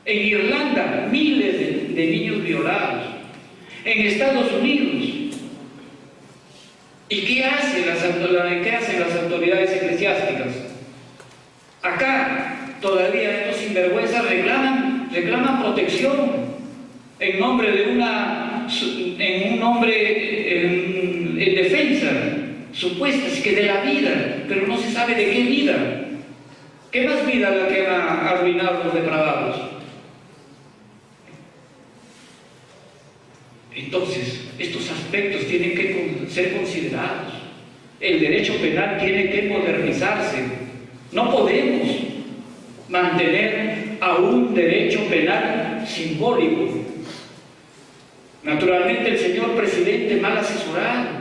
En Irlanda, miles de niños violados. En Estados Unidos. ¿Y qué hacen las autoridades eclesiásticas? Acá todavía estos sinvergüenzas reclaman protección en nombre de en defensa supuesta, es que de la vida, pero no se sabe de qué vida. ¿Qué más vida la que han arruinado los depravados? Entonces, estos aspectos tienen que ser considerados. El derecho penal tiene que modernizarse. No podemos mantener a un derecho penal simbólico. Naturalmente el señor presidente mal asesorado.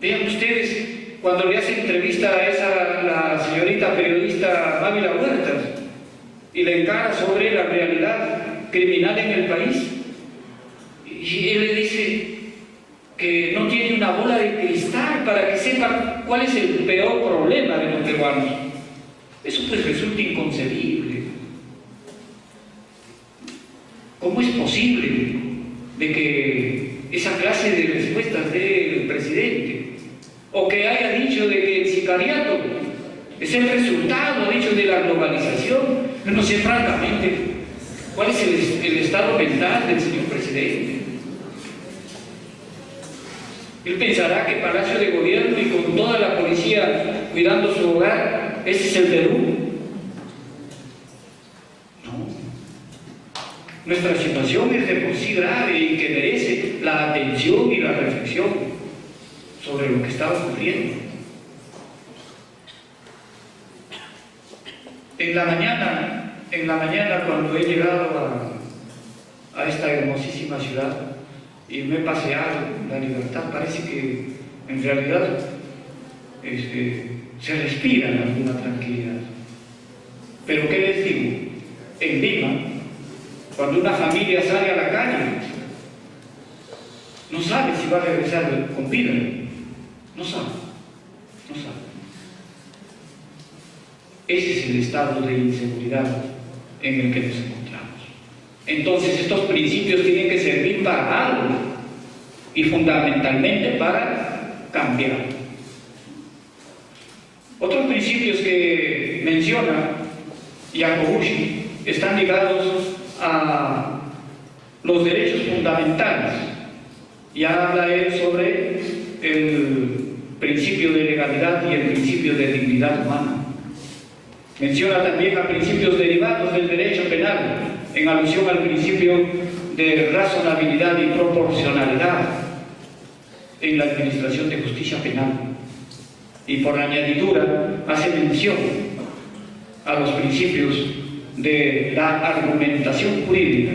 Vean ustedes, cuando le hace entrevista a la señorita periodista Mávila Huertas y le encara sobre la realidad criminal en el país, y él le dice que no tiene una bola de cristal para que sepa cuál es el peor problema de los peruanos. Eso pues resulta inconcebible. ¿Cómo es posible de que esa clase de respuestas dé el presidente? O que haya dicho de que el sicariato es el resultado, ha dicho, de la globalización. Yo no sé francamente cuál es el estado mental del señor presidente. Él pensará que Palacio de Gobierno y con toda la policía cuidando su hogar, ese es el Perú. No. Nuestra situación es de por sí grave y que merece la atención y la reflexión sobre lo que está ocurriendo. En la mañana cuando he llegado a esta hermosísima ciudad y me he paseado la libertad, parece que en realidad se respira alguna tranquilidad. Pero ¿qué les digo? En Lima, cuando una familia sale a la calle, no sabe si va a regresar con vida. No sabe. Ese es el estado de inseguridad en el que nos encontramos. Entonces estos principios tienen que servir para algo y fundamentalmente para cambiar. Otros principios que menciona Yamaguchi están ligados a los derechos fundamentales. Ya habla él sobre el principio de legalidad y el principio de dignidad humana. Menciona también a principios derivados del derecho penal, en alusión al principio de razonabilidad y proporcionalidad en la administración de justicia penal. Y por añadidura hace mención a los principios de la argumentación jurídica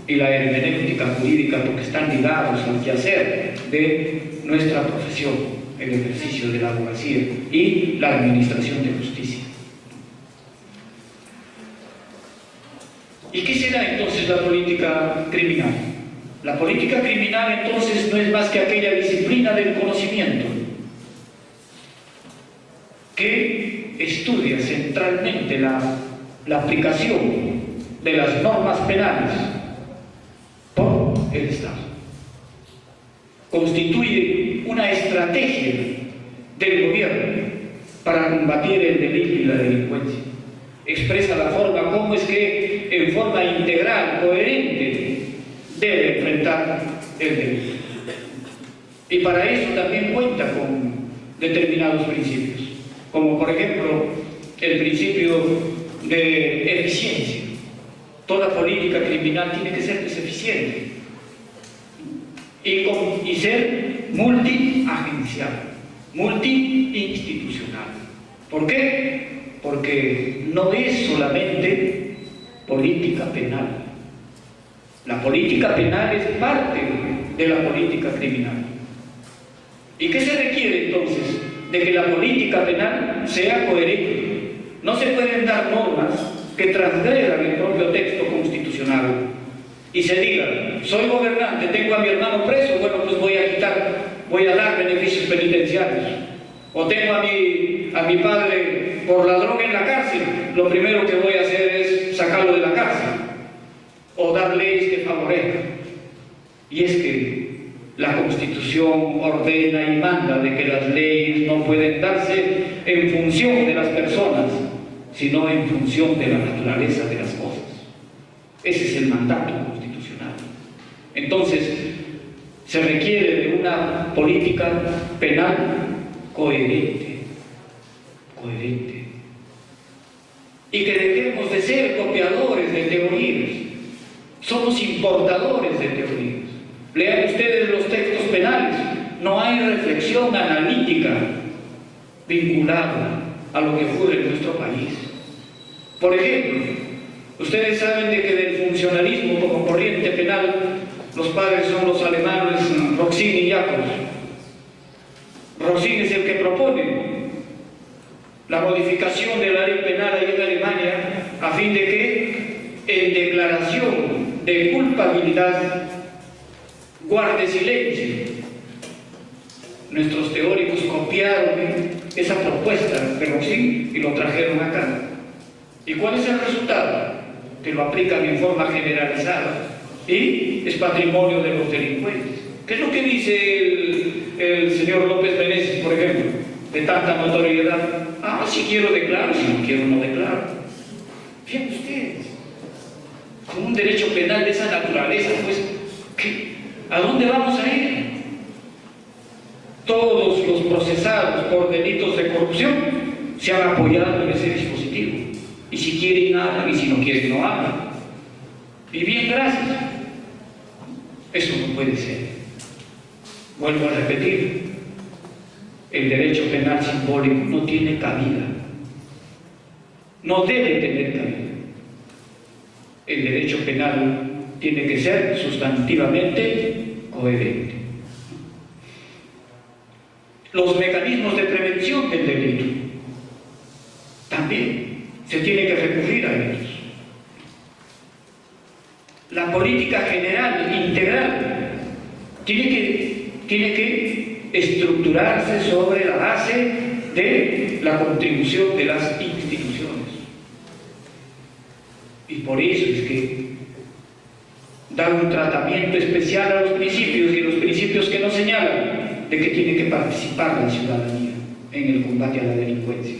y la hermenéutica jurídica, porque están ligados al quehacer de nuestra profesión, el ejercicio de la abogacía y la administración de justicia. ¿Y qué será entonces la política criminal? La política criminal entonces no es más que aquella disciplina del conocimiento que estudia centralmente la aplicación de las normas penales por el Estado. Constituye una estrategia del gobierno para combatir el delito y la delincuencia. Expresa la forma, cómo es que en forma integral, coherente, debe enfrentar el delito. Y para eso también cuenta con determinados principios, como por ejemplo el principio de eficiencia. Toda política criminal tiene que ser eficiente y ser multiagencial, multiinstitucional. ¿Por qué? Porque no es solamente política penal. La política penal es parte de la política criminal. ¿Y qué se requiere entonces? De que la política penal sea coherente. No se pueden dar normas que transgredan el propio texto constitucional y se diga: soy gobernante, tengo a mi hermano preso, bueno, pues voy a dar beneficios penitenciarios. O tengo a mi padre por la droga en la cárcel, lo primero que voy a hacer es sacarlo de la cárcel. O dar leyes que favorezcan. Y es que la Constitución ordena y manda de que las leyes no pueden darse en función de las personas, sino en función de la naturaleza de las cosas. Ese es el mandato constitucional. Entonces, se requiere de una política penal coherente. Y que dejemos de ser copiadores de teorías. Somos importadores de teorías. Lean ustedes los textos penales. No hay reflexión analítica vinculada a lo que ocurre en nuestro país. Por ejemplo, ustedes saben de que del funcionalismo como corriente penal, los padres son los alemanes Roxin y Jacobs. Roxin es el que propone la modificación de la ley penal ahí en Alemania, a fin de que en declaración de culpabilidad guarde silencio. Nuestros teóricos copiaron esa propuesta de Roxin y lo trajeron acá. ¿Y cuál es el resultado? Que lo aplican en forma generalizada y es patrimonio de los delincuentes. ¿Qué es lo que dice el señor López Meneses, por ejemplo, de tanta notoriedad? Ah, si quiero declaro, si no quiero no declaro. Fíjense ustedes, con un derecho penal de esa naturaleza, pues, ¿a dónde vamos a ir? Todos los procesados por delitos de corrupción se han apoyado en ese dispositivo. Y si quieren, hablan, y si no quieren, no hablan. Y bien, gracias. Eso no puede ser. Vuelvo a repetir, el derecho penal simbólico no tiene cabida. No debe tener cabida. El derecho penal tiene que ser sustantivamente coherente. Los mecanismos de prevención del delito también se tiene que recurrir a ellos. La política general, integral, tiene que estructurarse sobre la base de la contribución de las instituciones. Y por eso es que dar un tratamiento especial a los principios, y los principios que nos señalan de que tiene que participar la ciudadanía en el combate a la delincuencia.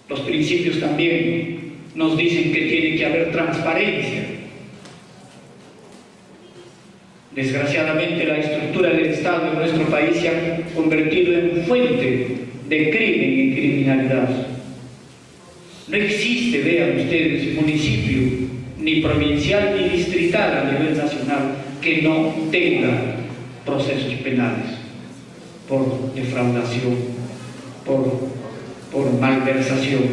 Los principios también nos dicen que tiene que haber transparencia. Desgraciadamente, la estructura del Estado en nuestro país se ha convertido en fuente de crimen y criminalidad. No existe, vean ustedes, municipio, ni provincial ni distrital a nivel nacional que no tenga procesos penales por defraudación, por malversación,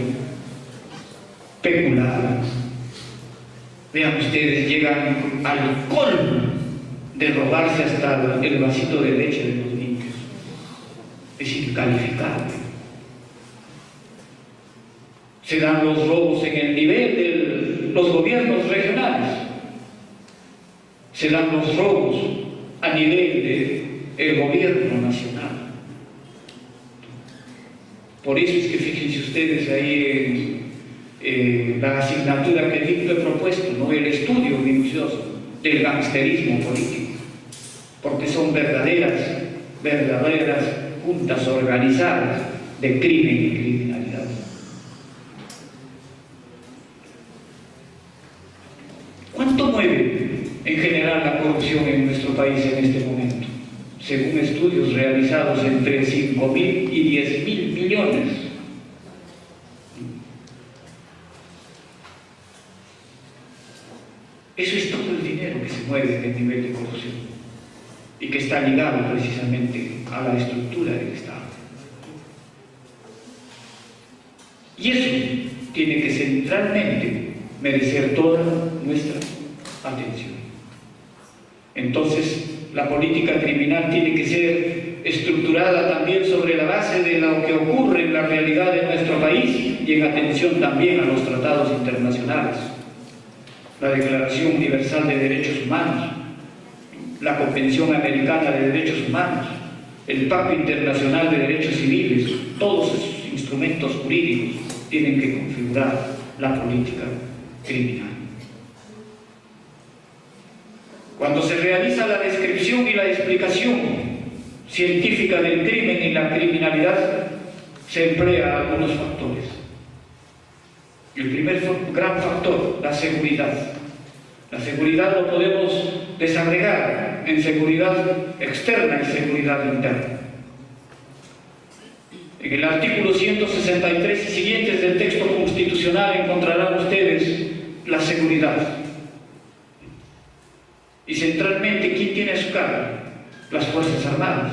peculada. Vean ustedes, llegan al colmo de robarse hasta el vasito de leche de los niños. Es incalificable. Se dan los robos en el nivel de los gobiernos regionales. Se dan los robos a nivel del gobierno nacional. Por eso es que fíjense ustedes ahí en la asignatura que dicto he propuesto, ¿no?, el estudio minucioso del gangsterismo político, porque son verdaderas juntas organizadas de crimen y criminalidad. ¿Cuánto mueve corrupción en nuestro país en este momento, según estudios realizados entre 5.000 y 10.000 millones. Eso es todo el dinero que se mueve en el nivel de corrupción y que está ligado precisamente a la estructura del Estado. Y eso tiene que centralmente merecer toda nuestra atención. Entonces, la política criminal tiene que ser estructurada también sobre la base de lo que ocurre en la realidad de nuestro país y en atención también a los tratados internacionales. La Declaración Universal de Derechos Humanos, la Convención Americana de Derechos Humanos, el Pacto Internacional de Derechos Civiles, todos esos instrumentos jurídicos tienen que configurar la política criminal. Cuando se realiza la descripción y la explicación científica del crimen y la criminalidad, se emplea algunos factores. El primer gran factor, la seguridad. La seguridad lo podemos desagregar en seguridad externa y seguridad interna. En el artículo 163 y siguientes del texto constitucional encontrarán ustedes la seguridad. Y centralmente, ¿quién tiene a su cargo? Las Fuerzas Armadas.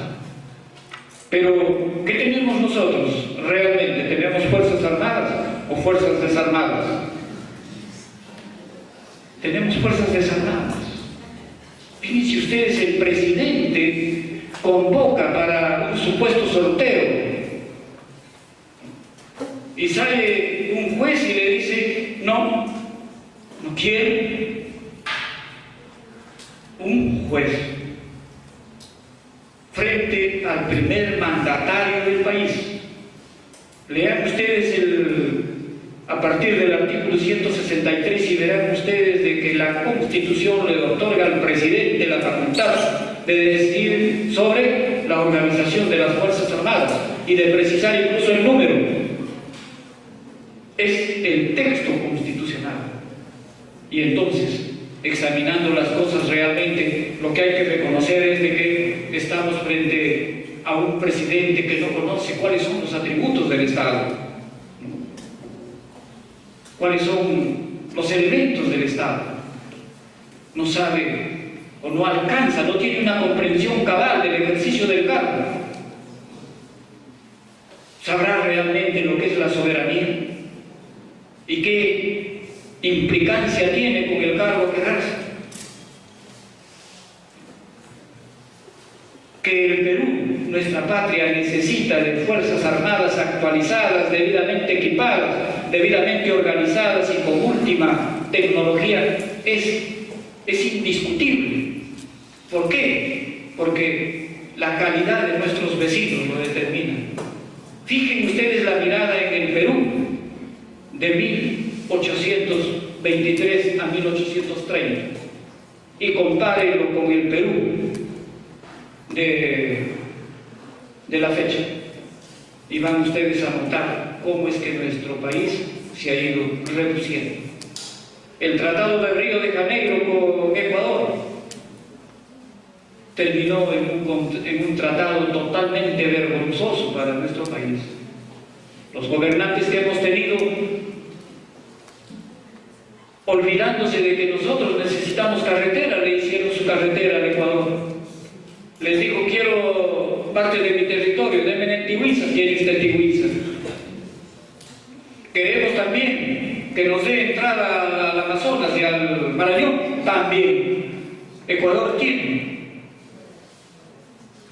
Pero, ¿qué tenemos nosotros realmente? ¿Tenemos Fuerzas Armadas o Fuerzas Desarmadas? Tenemos Fuerzas Desarmadas. Fíjense ustedes, el presidente convoca para un supuesto sorteo y sale un juez y le dice, no quiere. Un juez frente al primer mandatario del país. Lean ustedes a partir del artículo 163 y verán ustedes de que la Constitución le otorga al presidente la facultad de decidir sobre la organización de las Fuerzas Armadas y de precisar incluso el número. Es el texto constitucional. Y entonces, examinando las cosas realmente, lo que hay que reconocer es de que estamos frente a un presidente que no conoce cuáles son los atributos del Estado, cuáles son los elementos del Estado. No sabe o no alcanza, no tiene una comprensión cabal del ejercicio del cargo. Sabrá realmente lo que es la soberanía y qué implicancia tiene con el cargo que ejerce. Que el Perú, nuestra patria, necesita de fuerzas armadas actualizadas, debidamente equipadas, debidamente organizadas y con última tecnología, es indiscutible. ¿Por qué? Porque la calidad de nuestros vecinos lo determina. Fijen ustedes la mirada en el Perú de 1823 a 1830 y compárenlo con el Perú de la fecha y van ustedes a notar cómo es que nuestro país se ha ido reduciendo. El Tratado de Río de Janeiro con Ecuador terminó en un tratado totalmente vergonzoso para nuestro país. Los gobernantes que hemos tenido, olvidándose de que nosotros necesitamos carretera, le hicieron su carretera al Ecuador. Les dijo, quiero parte de mi territorio, denme en Tigüiza, tiene usted Tigüiza. Queremos también que nos dé entrada al Amazonas y al Marañón, también. Ecuador tiene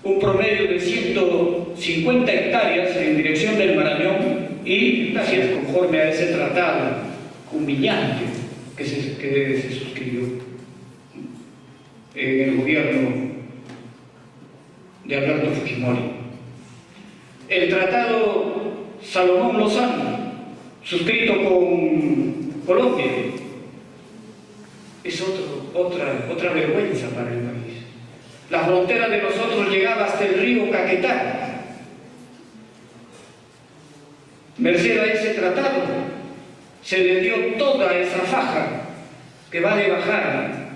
un promedio de 150 hectáreas en dirección del Marañón y así es conforme a ese tratado humillante que se suscribió en el gobierno de Alberto Fujimori. El tratado Salomón Lozano, suscrito con Colombia, es otra vergüenza para el país. La frontera de nosotros llegaba hasta el río Caquetá. Merced a ese tratado, se le dio toda esa faja que va de Bajara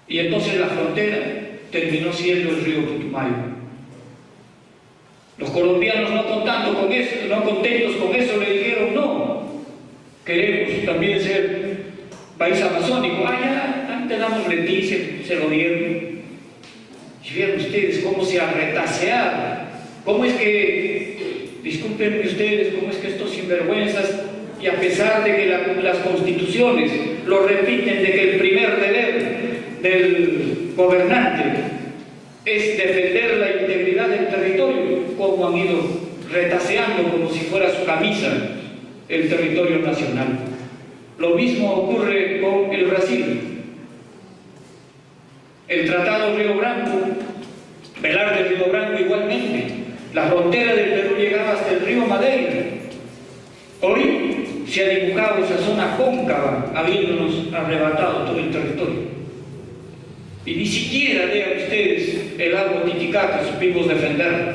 Y entonces la frontera terminó siendo el río Putumayo. Los colombianos, no contentos con eso, le dijeron: no, queremos también ser país amazónico. Ya te damos Leticia, se lo dieron. Y vieron ustedes cómo se ha retaseado, cómo es que, discúlpenme ustedes, cómo es que estos sinvergüenzas, y a pesar de que las constituciones lo repiten, de que el primer deber del gobernante es defender la integridad del territorio, como han ido retaseando como si fuera su camisa el territorio nacional. Lo mismo ocurre con el Brasil. El Tratado Río Branco, Velar del Río Branco igualmente. La frontera del Perú llegaba hasta el río Madeira. Hoy se ha dibujado esa zona cóncava, habiéndonos arrebatado todo el territorio. Y ni siquiera, vean ustedes, el lago Titicaca supimos defenderlo.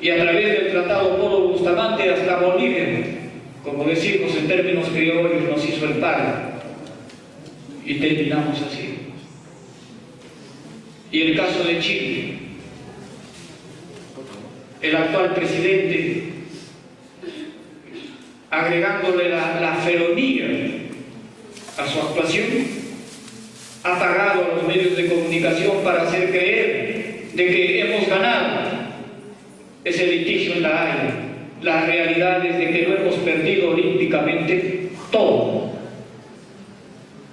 Y a través del Tratado Polo Bustamante hasta Bolivia, como decimos en términos criollos, nos hizo el paro. Y terminamos así. Y el caso de Chile, el actual presidente, agregándole la feronía a su actuación, ha pagado a los medios de comunicación para hacer creer de que hemos ganado ese litigio en La Haya. La realidad es de que lo hemos perdido olímpicamente todo.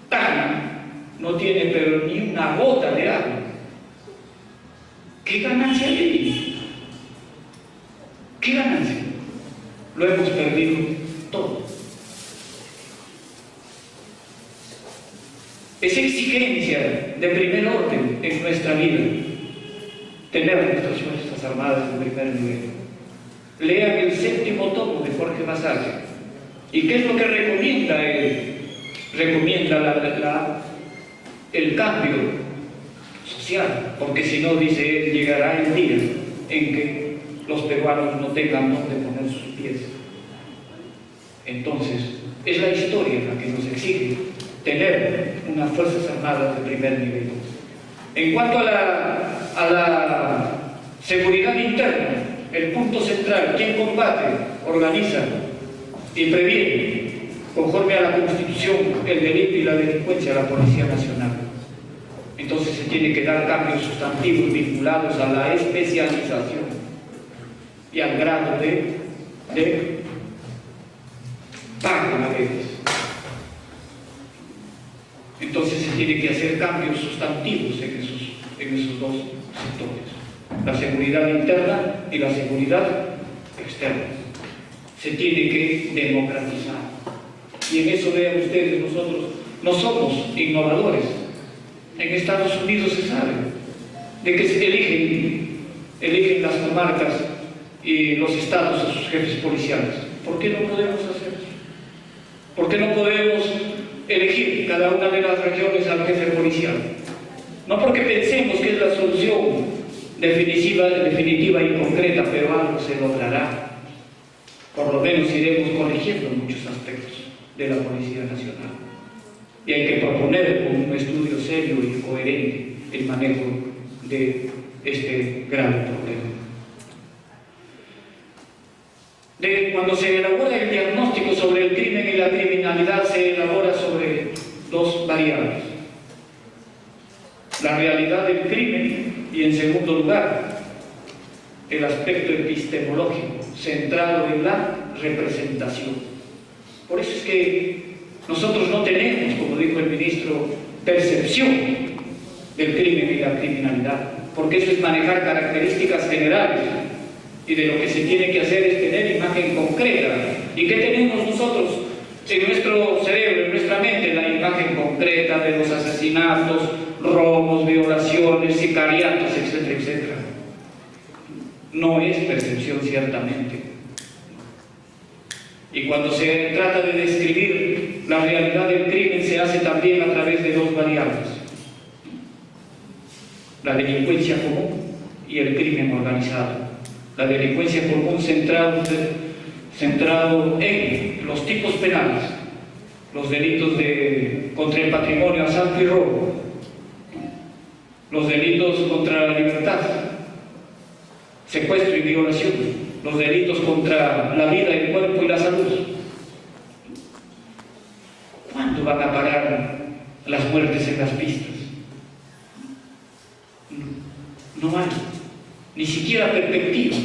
Tana no tiene pero ni una gota de agua. ¿Qué ganancia hay? ¿Qué ganancia? Lo hemos perdido todo. Es exigencia de primer orden en nuestra vida tener nuestras Fuerzas Armadas de primer nivel. Lean el 7º tomo de Jorge Basalle. ¿Y qué es lo que recomienda él? Recomienda el cambio social, porque si no, dice él, llegará el día en que los peruanos no tengan dónde poner sus pies. Entonces, es la historia la que nos exige tener unas Fuerzas Armadas de primer nivel. En cuanto a la seguridad interna, el punto central: ¿quién combate, organiza y previene, conforme a la Constitución, el delito y la delincuencia? La Policía Nacional. Entonces se tiene que dar cambios sustantivos vinculados a la especialización y al grado de pago a veces. Entonces se tiene que hacer cambios sustantivos en esos dos sectores: la seguridad interna y la seguridad externa. Se tiene que democratizar. Y en eso, vean ustedes, nosotros no somos innovadores. En Estados Unidos se sabe de que se eligen las comarcas y los estados a sus jefes policiales. ¿Por qué no podemos hacer eso? ¿Por qué no podemos elegir cada una de las regiones al jefe policial? No porque pensemos que es la solución definitiva y concreta, pero algo se logrará. Por lo menos iremos corrigiendo muchos aspectos de la Policía Nacional. Y hay que proponer con un estudio serio y coherente el manejo de este gran problema. Cuando se elabora el diagnóstico sobre el crimen y la criminalidad, se elabora sobre dos variables: la realidad del crimen y, en segundo lugar, el aspecto epistemológico centrado en la representación. Por eso es que nosotros no tenemos, como dijo el ministro, percepción del crimen y la criminalidad, porque eso es manejar características generales, y de lo que se tiene que hacer es tener imagen concreta. ¿Y qué tenemos nosotros en nuestro cerebro, en nuestra mente? La imagen concreta de los asesinatos, robos, violaciones, sicariatos, etcétera, etcétera. No es percepción, ciertamente. Y cuando se trata de describir la realidad del crimen, se hace también a través de dos variables: la delincuencia común y el crimen organizado. La delincuencia común centrado en los tipos penales, los delitos contra el patrimonio, asalto y robo, los delitos contra la libertad, secuestro y violación, los delitos contra la vida, el cuerpo y la salud. ¿Cuándo van a parar las muertes en las pistas? No hay ni siquiera perspectiva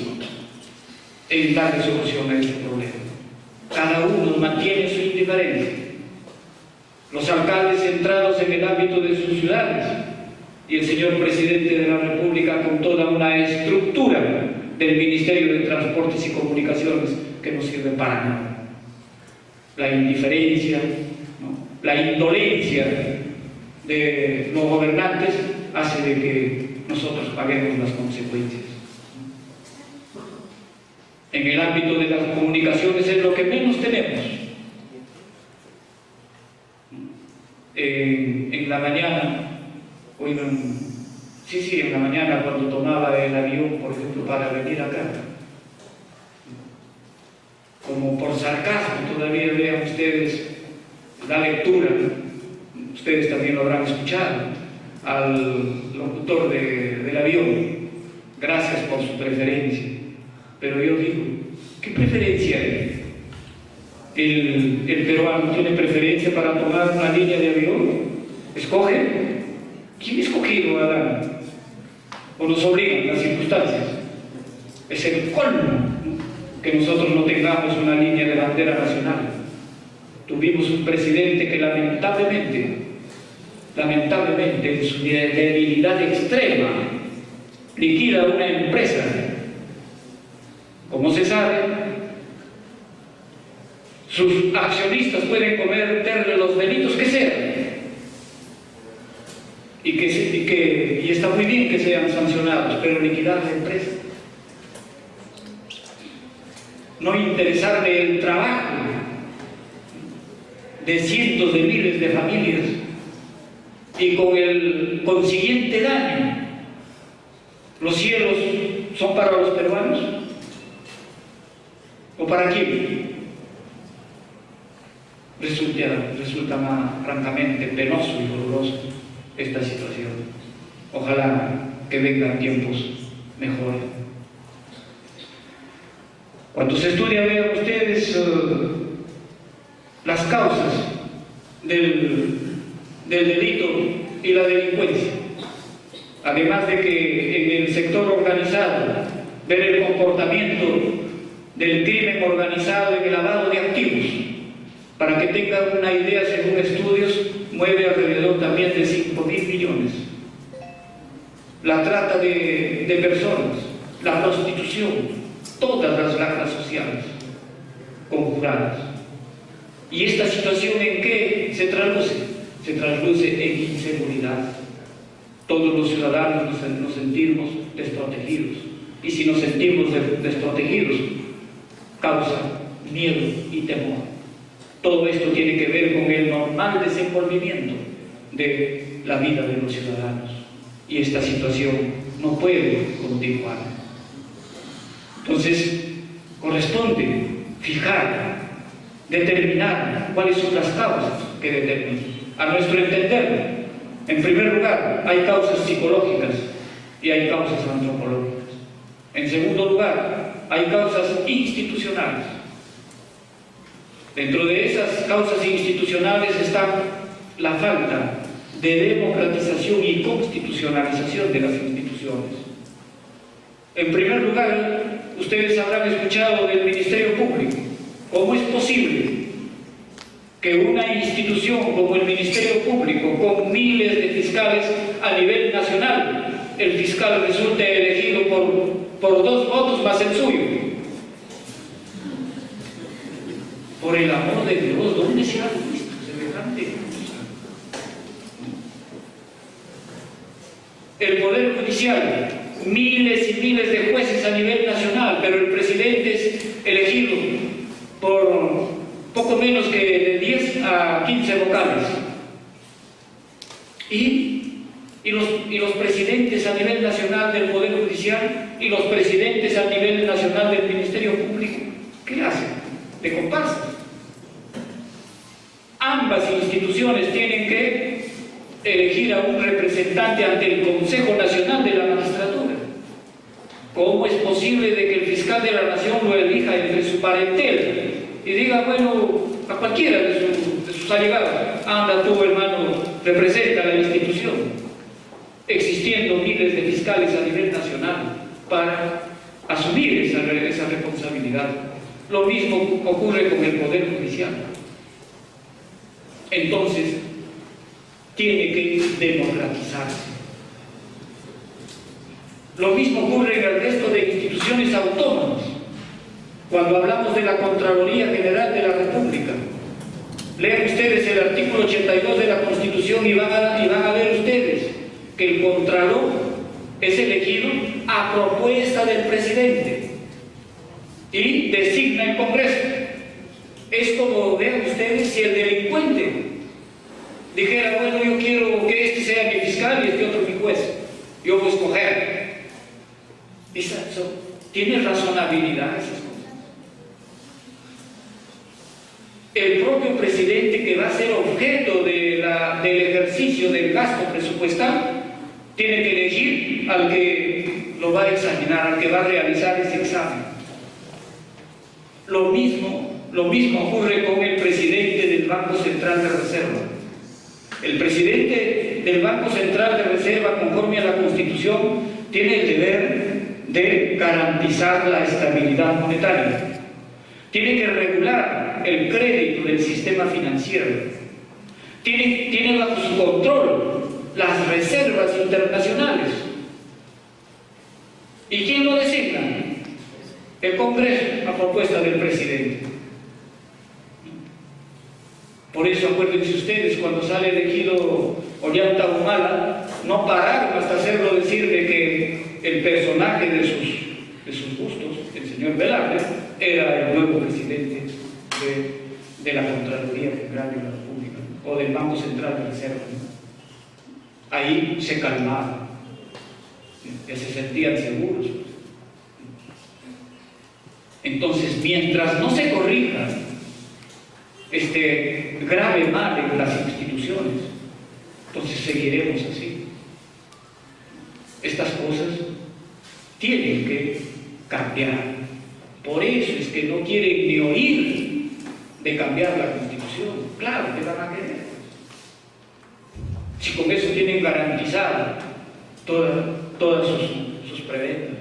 en darle solución a este problema. Cada uno mantiene su indiferencia. Los alcaldes centrados en el ámbito de sus ciudades y el señor presidente de la República con toda una estructura del Ministerio de Transportes y Comunicaciones que no sirve para nada. La indiferencia, ¿no?, la indolencia de los gobernantes hace de que nosotros paguemos las consecuencias. En el ámbito de las comunicaciones es lo que menos tenemos. En la mañana, en la mañana cuando tomaba el avión, por ejemplo, para venir acá, como por sarcasmo, todavía vean ustedes la lectura, ustedes también lo habrán escuchado, al locutor del avión: gracias por su preferencia. Pero yo digo, ¿qué preferencia hay? ¿El peruano tiene preferencia para tomar una línea de avión? ¿Escoge? ¿Quién escogido a dar? ¿O nos obligan las circunstancias? Es el colmo que nosotros no tengamos una línea de bandera nacional. Tuvimos un presidente que lamentablemente, en su debilidad extrema, liquida una empresa. Como se sabe, sus accionistas pueden cometerle los delitos que sean, y está muy bien que sean sancionados, pero liquidar la empresa, no interesarle el trabajo de cientos de miles de familias y con el consiguiente daño. ¿Los cielos son para los peruanos? ¿O para quién? Resulta más francamente penoso y doloroso esta situación. Ojalá que vengan tiempos mejores. Cuando se estudia, vean ustedes las causas del delito y la delincuencia. Además de que en el sector organizado, ver el comportamiento del crimen organizado en el lavado de activos. Para que tengan una idea, según estudios, mueve alrededor también de 5.000 millones. La trata de personas, la prostitución, todas las lacras sociales conjuradas. ¿Y esta situación en qué se traduce? Se traduce en inseguridad. Todos los ciudadanos nos sentimos desprotegidos. Y si nos sentimos desprotegidos, causa miedo y temor. Todo esto tiene que ver con el normal desenvolvimiento de la vida de los ciudadanos. Y esta situación no puede continuar. Entonces, corresponde fijar, determinar cuáles son las causas que determinan. A nuestro entender, en primer lugar, hay causas psicológicas y hay causas antropológicas. En segundo lugar, hay causas institucionales. Dentro de esas causas institucionales está la falta de democratización y constitucionalización de las instituciones. En primer lugar, ustedes habrán escuchado del Ministerio Público. ¿Cómo es posible que una institución como el Ministerio Público, con miles de fiscales a nivel nacional, el fiscal resulte elegido por 2 votos más el suyo? Por el amor de Dios, ¿dónde se ha visto semejante cosa? El Poder Judicial, miles y miles de jueces a nivel nacional, pero el presidente es elegido por poco menos que de 10 a 15 vocales. Y los presidentes a nivel nacional del Poder Judicial y los presidentes a nivel nacional del Ministerio Público, ¿qué hacen? De comparsas. Ambas instituciones tienen que elegir a un representante ante el Consejo Nacional de la Magistratura. ¿Cómo es posible de que el fiscal de la Nación lo elija entre su parentela y diga, bueno, a cualquiera de sus allegados, anda tú, hermano, representa la institución, existiendo miles de fiscales a nivel nacional para asumir esa responsabilidad? Lo mismo ocurre con el Poder Judicial. Entonces, tiene que democratizarse. Lo mismo ocurre en el resto de instituciones autónomas. Cuando hablamos de la Contraloría General de la República, lean ustedes el artículo 82 de la Constitución y van a ver ustedes que el Contralor es elegido a propuesta del presidente y designa el Congreso. Es como, vean ustedes, si el delincuente dijera, bueno, yo quiero que este sea mi fiscal y este otro mi juez, yo voy a escoger. ¿Tiene razonabilidad esas cosas? El propio presidente, que va a ser objeto del ejercicio del gasto presupuestal, tiene que elegir al que lo va a examinar, al que va a realizar ese examen. Lo mismo ocurre con el presidente del Banco Central de Reserva. El presidente del Banco Central de Reserva, conforme a la Constitución, tiene el deber de garantizar la estabilidad monetaria. Tiene que regular el crédito del sistema financiero. Tiene bajo su control las reservas internacionales. ¿Y quién lo designa? El Congreso, a propuesta del presidente. Por eso, acuérdense ustedes, cuando sale elegido Ollanta Humala, no pararon hasta hacerlo decir de que el personaje de sus gustos, el señor Velarde, era el nuevo presidente de la Contraloría General de la República, o del Banco Central de Reserva. Ahí se calmaban, ya se sentían seguros. Entonces, mientras no se corrija este grave mal en las instituciones, entonces seguiremos así. Estas cosas tienen que cambiar. Por eso es que no quieren ni oír de cambiar la Constitución. Claro que van a querer. Si con eso tienen garantizado todas sus prebendas.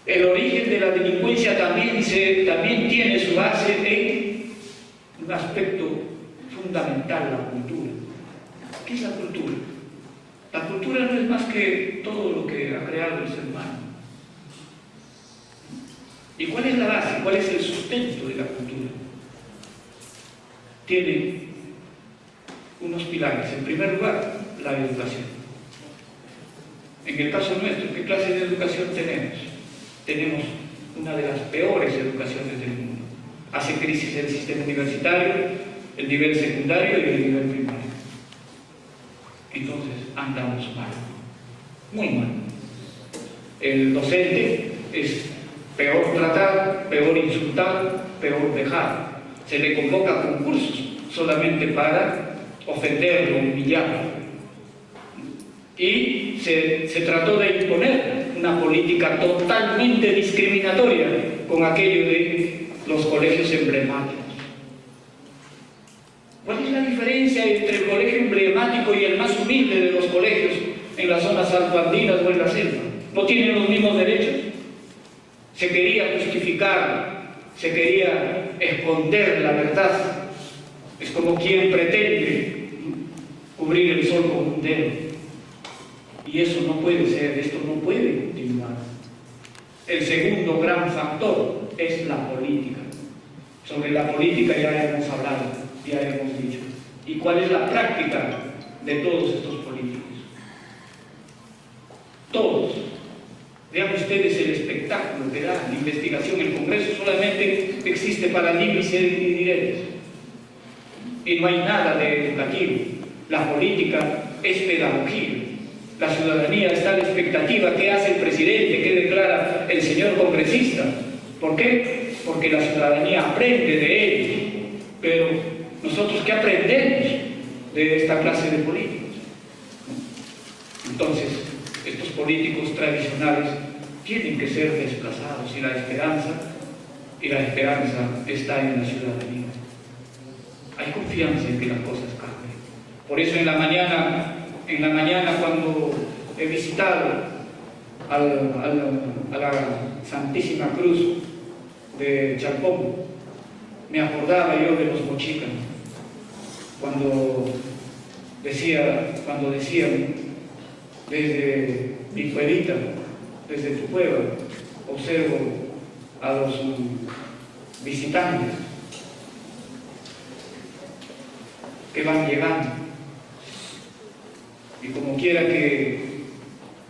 El origen de la delincuencia también tiene su base en un aspecto fundamental, la cultura. ¿Qué es la cultura? La cultura no es más que todo lo que ha creado el ser humano. ¿Y cuál es la base? ¿Cuál es el sustento de la cultura? Tiene unos pilares. En primer lugar, la educación. En el caso nuestro, ¿qué clase de educación tenemos? Tenemos una de las peores educaciones del mundo. Hace crisis el sistema universitario, el nivel secundario y el nivel primario. Entonces, andamos mal, muy mal. El docente es peor tratado, peor insultado, peor dejado. Se le convoca a concursos solamente para ofenderlo, humillarlo. Y se trató de imponer una política totalmente discriminatoria con aquello de los colegios emblemáticos. ¿Cuál es la diferencia entre el colegio emblemático y el más humilde de los colegios en las zonas altoandinas o en la selva? ¿No tienen los mismos derechos? Se quería justificar, se quería esconder la verdad. Es como quien pretende cubrir el sol con un dedo. Y eso no puede ser, esto no puede continuar. El segundo gran factor es la política. Sobre la política ya hemos hablado, ya hemos dicho. ¿Y cuál es la práctica de todos estos políticos? Todos. Vean ustedes el espectáculo que da la investigación. El Congreso solamente existe para dimes y diretes. Y no hay nada de educativo. La política es pedagogía. La ciudadanía está a la expectativa. ¿Qué hace el presidente? ¿Qué declara el señor congresista? ¿Por qué? Porque la ciudadanía aprende de ellos. Pero nosotros, ¿qué aprendemos? de esta clase de políticos. Entonces, estos políticos tradicionales tienen que ser desplazados y la esperanza está en la ciudadanía. Hay confianza en que las cosas cambien. Por eso en la mañana cuando he visitado a la Santísima Cruz de Chalpón, me acordaba yo de los mochicas, cuando decían desde mi pueblita, desde tu cueva, observo a los visitantes que van llegando, y como quiera que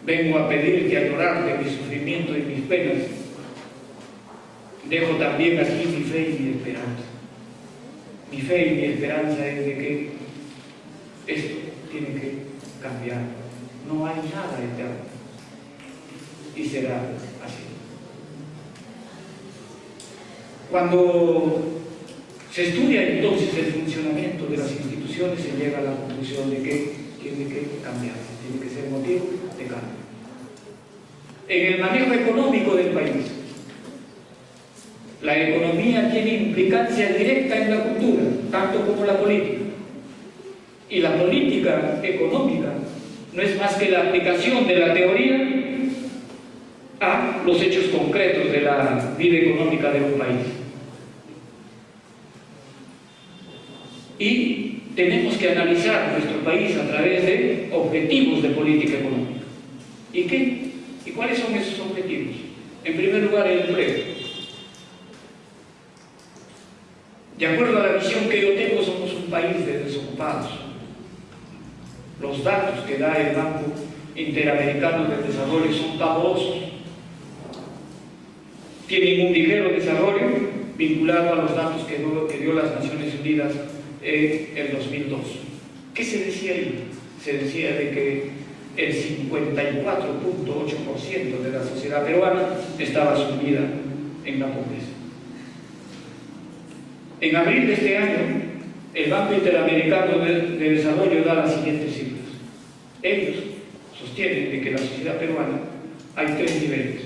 vengo a pedirte, a llorarte mi sufrimiento y mis penas, dejo también aquí mi fe y mi esperanza. Mi fe y mi esperanza es de que esto tiene que cambiar. No hay nada eterno y será así. Cuando se estudia entonces el funcionamiento de las instituciones, se llega a la conclusión de que tiene que cambiar, tiene que ser motivo de cambio. En el manejo económico del país, la economía tiene implicancia directa en la cultura, tanto como la política. Y la política económica no es más que la aplicación de la teoría a los hechos concretos de la vida económica de un país. Y tenemos que analizar nuestro país a través de objetivos de política económica. ¿Y cuáles son esos objetivos? En primer lugar, el empleo. De acuerdo a la visión que yo tengo, somos un país de desocupados. Los datos que da el Banco Interamericano de Desarrollo son pavorosos. Tienen un ligero desarrollo vinculado a los datos que dio las Naciones Unidas en el 2002. ¿Qué se decía ahí? Se decía de que el 54.8% de la sociedad peruana estaba sumida en la pobreza. En abril de este año, el Banco Interamericano de Desarrollo da las siguientes cifras. Ellos sostienen de que en la sociedad peruana hay tres niveles: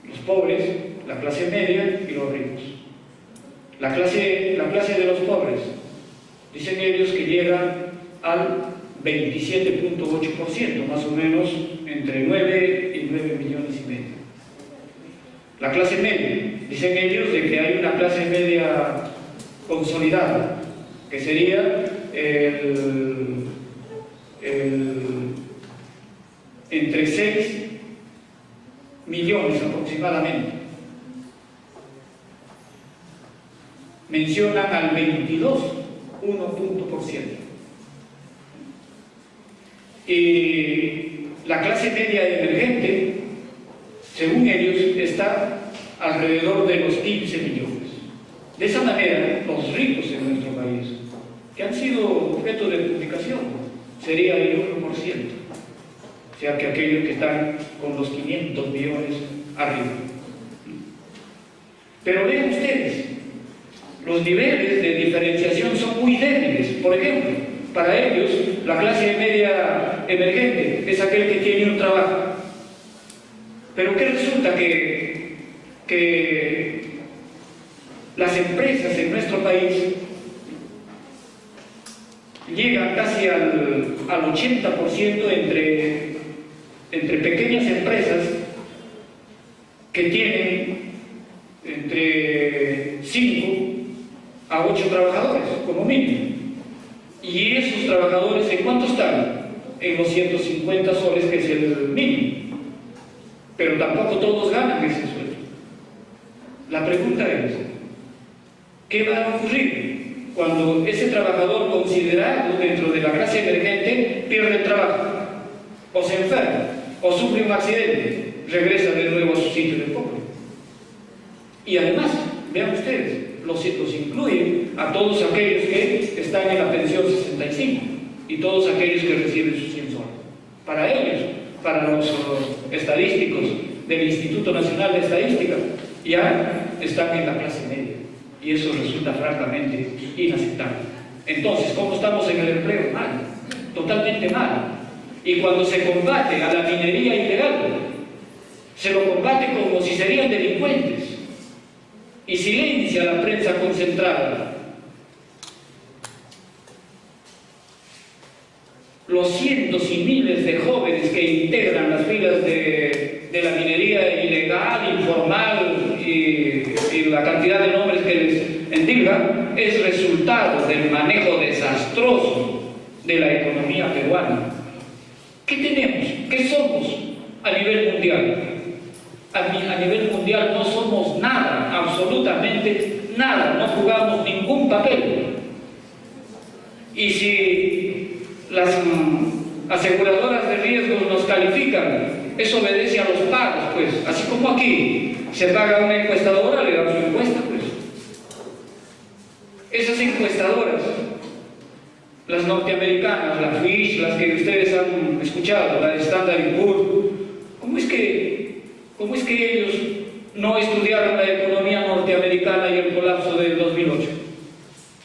los pobres, la clase media y los ricos. La clase de los pobres, dicen ellos que llega al 27.8%, más o menos entre 9 y 9 millones y medio. La clase media, dicen ellos de que hay una clase media consolidada, que sería entre 6 millones aproximadamente. Mencionan al 22,1%. Y la clase media emergente, según ellos, está alrededor de los 15 millones. De esa manera, los ricos en nuestro país, que han sido objeto de publicación, sería el 1%. O sea que aquellos que están con los 500 millones arriba. Pero vean ustedes, los niveles de diferenciación son muy débiles. Por ejemplo, para ellos, la clase media emergente es aquel que tiene un trabajo. Pero ¿qué resulta? Que las empresas en nuestro país llegan casi al 80% entre pequeñas empresas que tienen entre 5 a 8 trabajadores, como mínimo. Y esos trabajadores, ¿en cuánto están? En los 150 soles, que es el mínimo. Pero tampoco todos ganan ese sueldo. La pregunta es, ¿qué va a ocurrir cuando ese trabajador considerado dentro de la clase emergente pierde el trabajo, o se enferma, o sufre un accidente, regresa de nuevo a su sitio de pobre? Y además, vean ustedes, los incluyen a todos aquellos que están en la pensión 65 y todos aquellos que reciben sus 100 soles. Para ellos, para los estadísticos del Instituto Nacional de Estadística, ya están en la clase media, y eso resulta francamente inaceptable. Entonces, ¿cómo estamos en el empleo? Mal, totalmente mal. Y cuando se combate a la minería ilegal, se lo combate como si serían delincuentes y silencia a la prensa concentrada. Los cientos y miles de jóvenes que integran las filas de la minería ilegal, informal y la cantidad de nombres que les endilga es resultado del manejo desastroso de la economía peruana. ¿Qué tenemos? ¿Qué somos a nivel mundial? A nivel mundial no somos nada, absolutamente nada, no jugamos ningún papel. Y si las aseguradoras de riesgos nos califican, eso obedece a los pagos, pues, así como aquí se paga una encuestadora, le dan su encuesta, pues. Esas encuestadoras, las norteamericanas, la Fitch, las que ustedes han escuchado, la de Standard & Poor's, ¿cómo es que ellos no estudiaron la economía norteamericana y el colapso del 2008?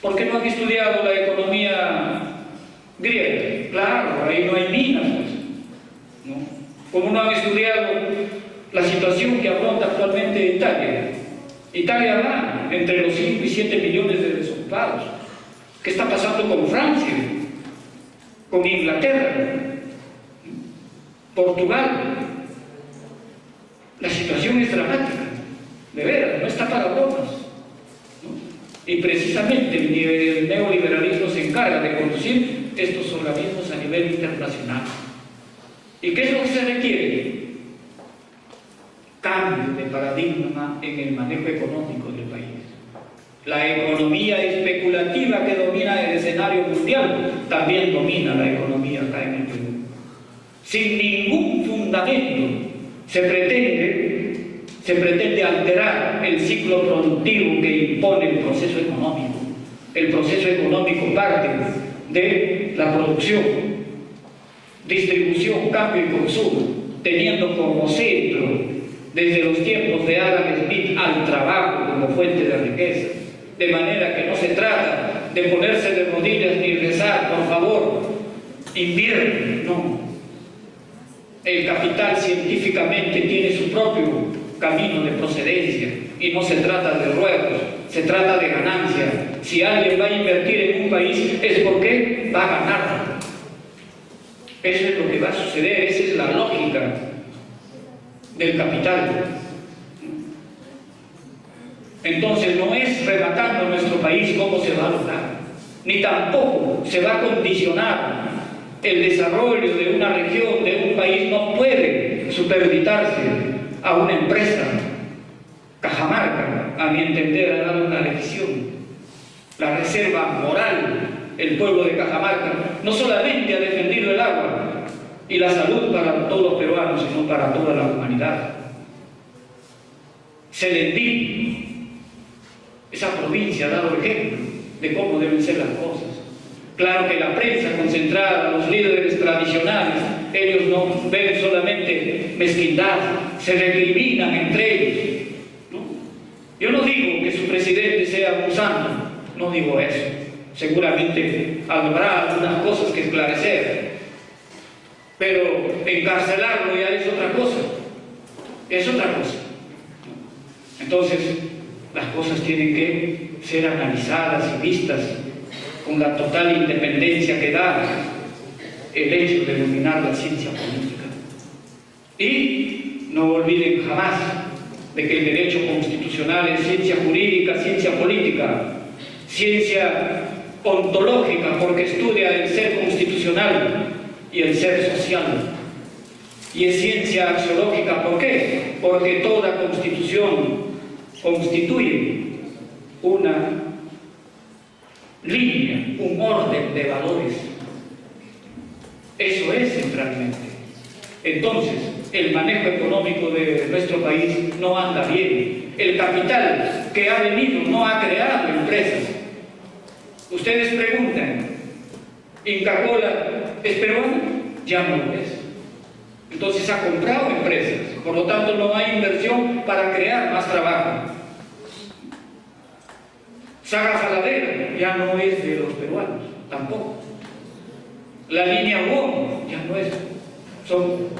¿Por qué no han estudiado la economía griega? Claro, ahí no hay minas, pues, ¿no? ¿Cómo no han estudiado la situación que afronta actualmente Italia? Italia va entre los 5 y 7 millones de desocupados. ¿Qué está pasando con Francia? ¿Con Inglaterra? ¿Portugal? La situación es dramática, de veras, no está para bromas, ¿no? Y precisamente el neoliberalismo se encarga de conducir estos organismos a nivel internacional. ¿Y qué es lo que se requiere? Cambio de paradigma en el manejo económico del país. La economía especulativa que domina el escenario mundial también domina la economía acá en el Perú. Sin ningún fundamento se pretende alterar el ciclo productivo que impone el proceso económico. El proceso económico parte de la producción, distribución, cambio y consumo, teniendo como centro, desde los tiempos de Adam Smith, al trabajo como fuente de riqueza. De manera que no se trata de ponerse de rodillas ni rezar, por favor, invierte, no. El capital científicamente tiene su propio camino de procedencia y no se trata de ruegos, se trata de ganancia. Si alguien va a invertir en un país es porque va a ganar. Eso es lo que va a suceder, esa es la lógica del capital. Entonces no es rematando nuestro país cómo se va a lograr, ni tampoco se va a condicionar el desarrollo de una región, de un país. No puede superditarse a una empresa. Cajamarca, a mi entender, ha dado una lección. La reserva moral, el pueblo de Cajamarca, no solamente ha defendido el agua y la salud para todos los peruanos, sino para toda la humanidad. Selendín, esa provincia ha dado ejemplo de cómo deben ser las cosas. Claro que la prensa concentrada, los líderes tradicionales, ellos no ven solamente mezquindad, se recriminan entre ellos, ¿no? Yo no digo que su presidente sea un santo, no digo eso. Seguramente habrá algunas cosas que esclarecer, pero encarcelarlo ya es otra cosa. Es otra cosa. Entonces, las cosas tienen que ser analizadas y vistas con la total independencia que da el hecho de dominar la ciencia política. Y no olviden jamás de que el derecho constitucional es ciencia jurídica, ciencia política, ciencia ontológica, porque estudia el ser constitucional y el ser social. Y es ciencia axiológica, ¿por qué? Porque toda constitución constituye una línea, un orden de valores. Eso es centralmente. Entonces, el manejo económico de nuestro país no anda bien. El capital que ha venido no ha creado empresas. Ustedes preguntan, ¿Inca-Kola es peruana? Ya no lo es. Entonces ha comprado empresas, por lo tanto no hay inversión para crear más trabajo. Saga Saladera ya no es de los peruanos, tampoco. La línea WOM ya no es.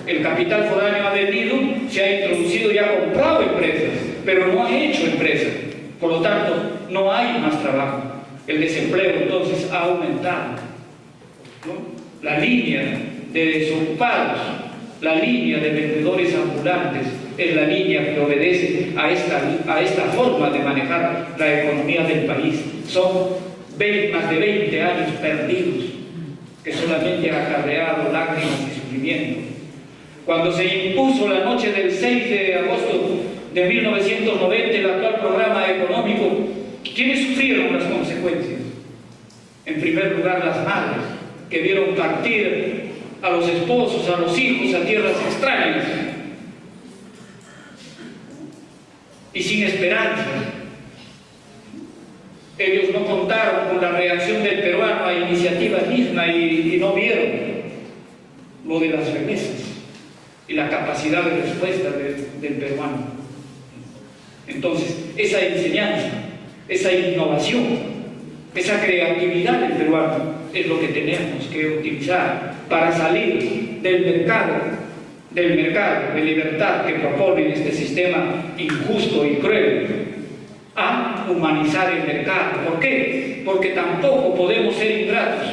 El capital foráneo ha venido, se ha introducido y ha comprado empresas, pero no ha hecho empresas. Por lo tanto, no hay más trabajo. El desempleo entonces ha aumentado, ¿no? La línea de desocupados, la línea de vendedores ambulantes es la línea que obedece a esta forma de manejar la economía del país. Son más de 20 años perdidos que solamente ha acarreado lágrimas y sufrimiento. Cuando se impuso la noche del 6 de agosto de 1990 el actual programa económico, ¿quiénes sufrieron las consecuencias? En primer lugar, las madres, que vieron partir a los esposos, a los hijos, a tierras extrañas y sin esperanza. Ellos no contaron con la reacción del peruano a iniciativa misma y no vieron lo de las remesas y la capacidad de respuesta del peruano. Entonces, esa enseñanza, esa innovación, esa creatividad del peruano es lo que tenemos que utilizar para salir del mercado de libertad que propone este sistema injusto y cruel, a humanizar el mercado. ¿Por qué? Porque tampoco podemos ser ingratos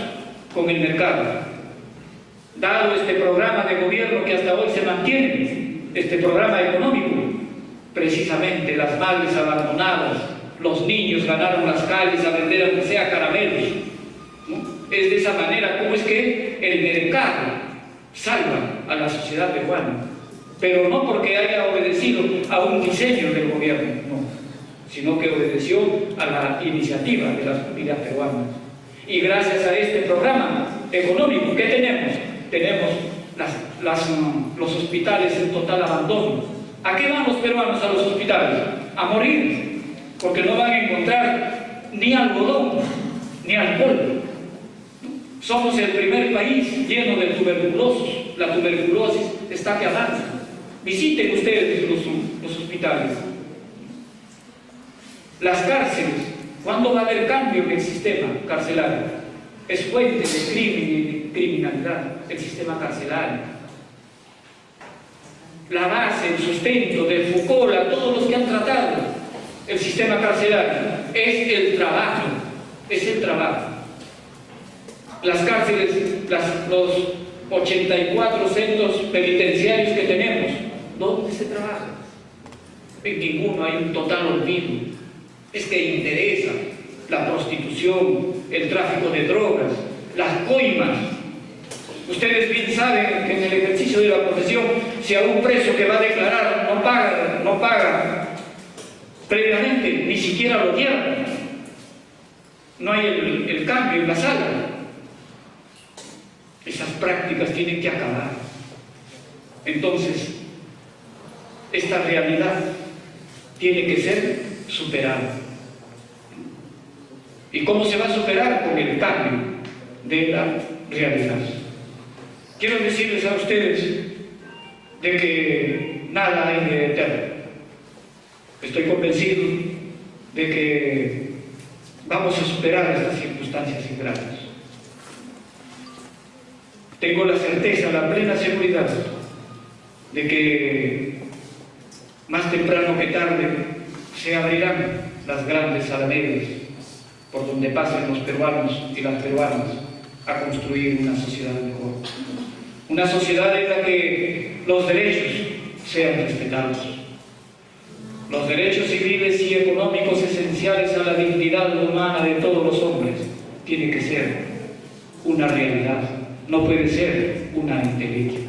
con el mercado. Dado este programa de gobierno que hasta hoy se mantiene, este programa económico, precisamente las madres abandonadas, los niños ganaron las calles a vender aunque sea caramelos, ¿no? Es de esa manera como es que el mercado salva a la sociedad peruana, pero no porque haya obedecido a un diseño del gobierno, no, sino que obedeció a la iniciativa de las familias peruanas. Y gracias a este programa económico, ¿qué tenemos? Tenemos los hospitales en total abandono. ¿A qué van los peruanos a los hospitales? A morir, porque no van a encontrar ni algodón, ni alcohol. Somos el primer país lleno de tuberculosos. La tuberculosis está que avanza. Visiten ustedes los hospitales. Las cárceles, ¿cuándo va a haber cambio en el sistema carcelario? Es fuente de crimen y criminalidad, el sistema carcelario. La base, el sustento de Foucault, a todos los que han tratado el sistema carcelario, es el trabajo, es el trabajo. Las cárceles, los 84 centros penitenciarios que tenemos, ¿dónde se trabaja? En ninguno, hay un total olvido. Es que interesa la prostitución, el tráfico de drogas, las coimas. Ustedes bien saben que en el ejercicio de la profesión, si a un preso que va a declarar no paga previamente, ni siquiera lo lleva. No hay el cambio en la sala. Esas prácticas tienen que acabar. Entonces, esta realidad tiene que ser superada. ¿Y cómo se va a superar? Con el cambio de la realidad. Quiero decirles a ustedes de que nada hay de eterno. Estoy convencido de que vamos a superar estas circunstancias ingratas. Tengo la certeza, la plena seguridad de que más temprano que tarde se abrirán las grandes alamedas por donde pasen los peruanos y las peruanas a construir una sociedad mejor. Una sociedad en la que los derechos sean respetados. Los derechos civiles y económicos esenciales a la dignidad humana de todos los hombres tienen que ser una realidad. No puede ser una entelequia.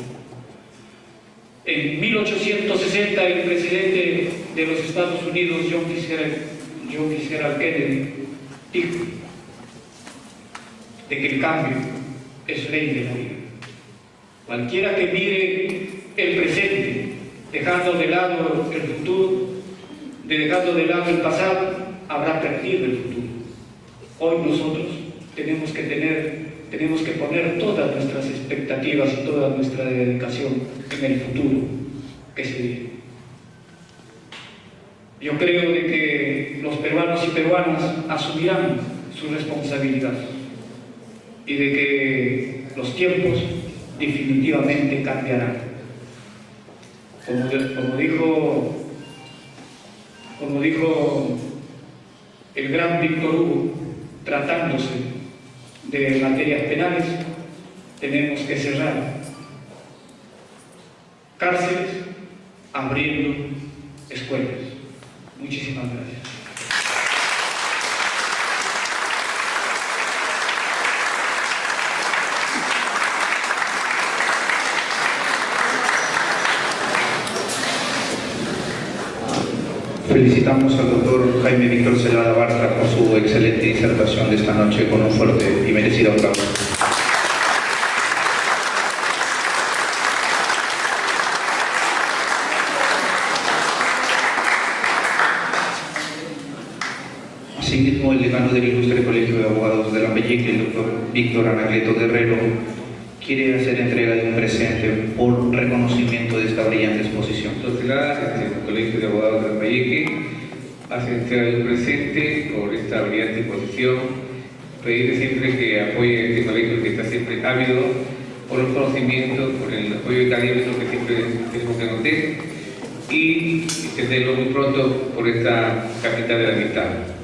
En 1860 el presidente de los Estados Unidos, John Fitzgerald Kennedy, dijo de que el cambio es ley de la vida. Cualquiera que mire el presente, dejando de lado el futuro, dejando de lado el pasado, habrá perdido el futuro. Hoy nosotros tenemos que poner todas nuestras expectativas y toda nuestra dedicación en el futuro que se viene. Yo creo de que los peruanos y peruanas asumirán su responsabilidad y de que los tiempos definitivamente cambiarán. Como dijo el gran Víctor Hugo, tratándose de materias penales, tenemos que cerrar cárceles abriendo escuelas. Muchísimas gracias. Felicitamos al doctor Jaime Víctor Celada Bartra por su excelente disertación de esta noche con un fuerte y merecido aplauso. Asimismo, el decano del Ilustre Colegio de Abogados de Lambayeque, el doctor Víctor Anacleto Guerrero, quiere hacer entrega de un presente por reconocimiento de esta brillante exposición. Entonces, el Colegio de Abogados de Lambayeque hace entrega de un presente por esta brillante exposición. Pedirle siempre que apoye a este colegio que está siempre ávido por los conocimientos, por el apoyo académico que siempre tenemos que notar y tenerlo muy pronto por esta capital de la amistad.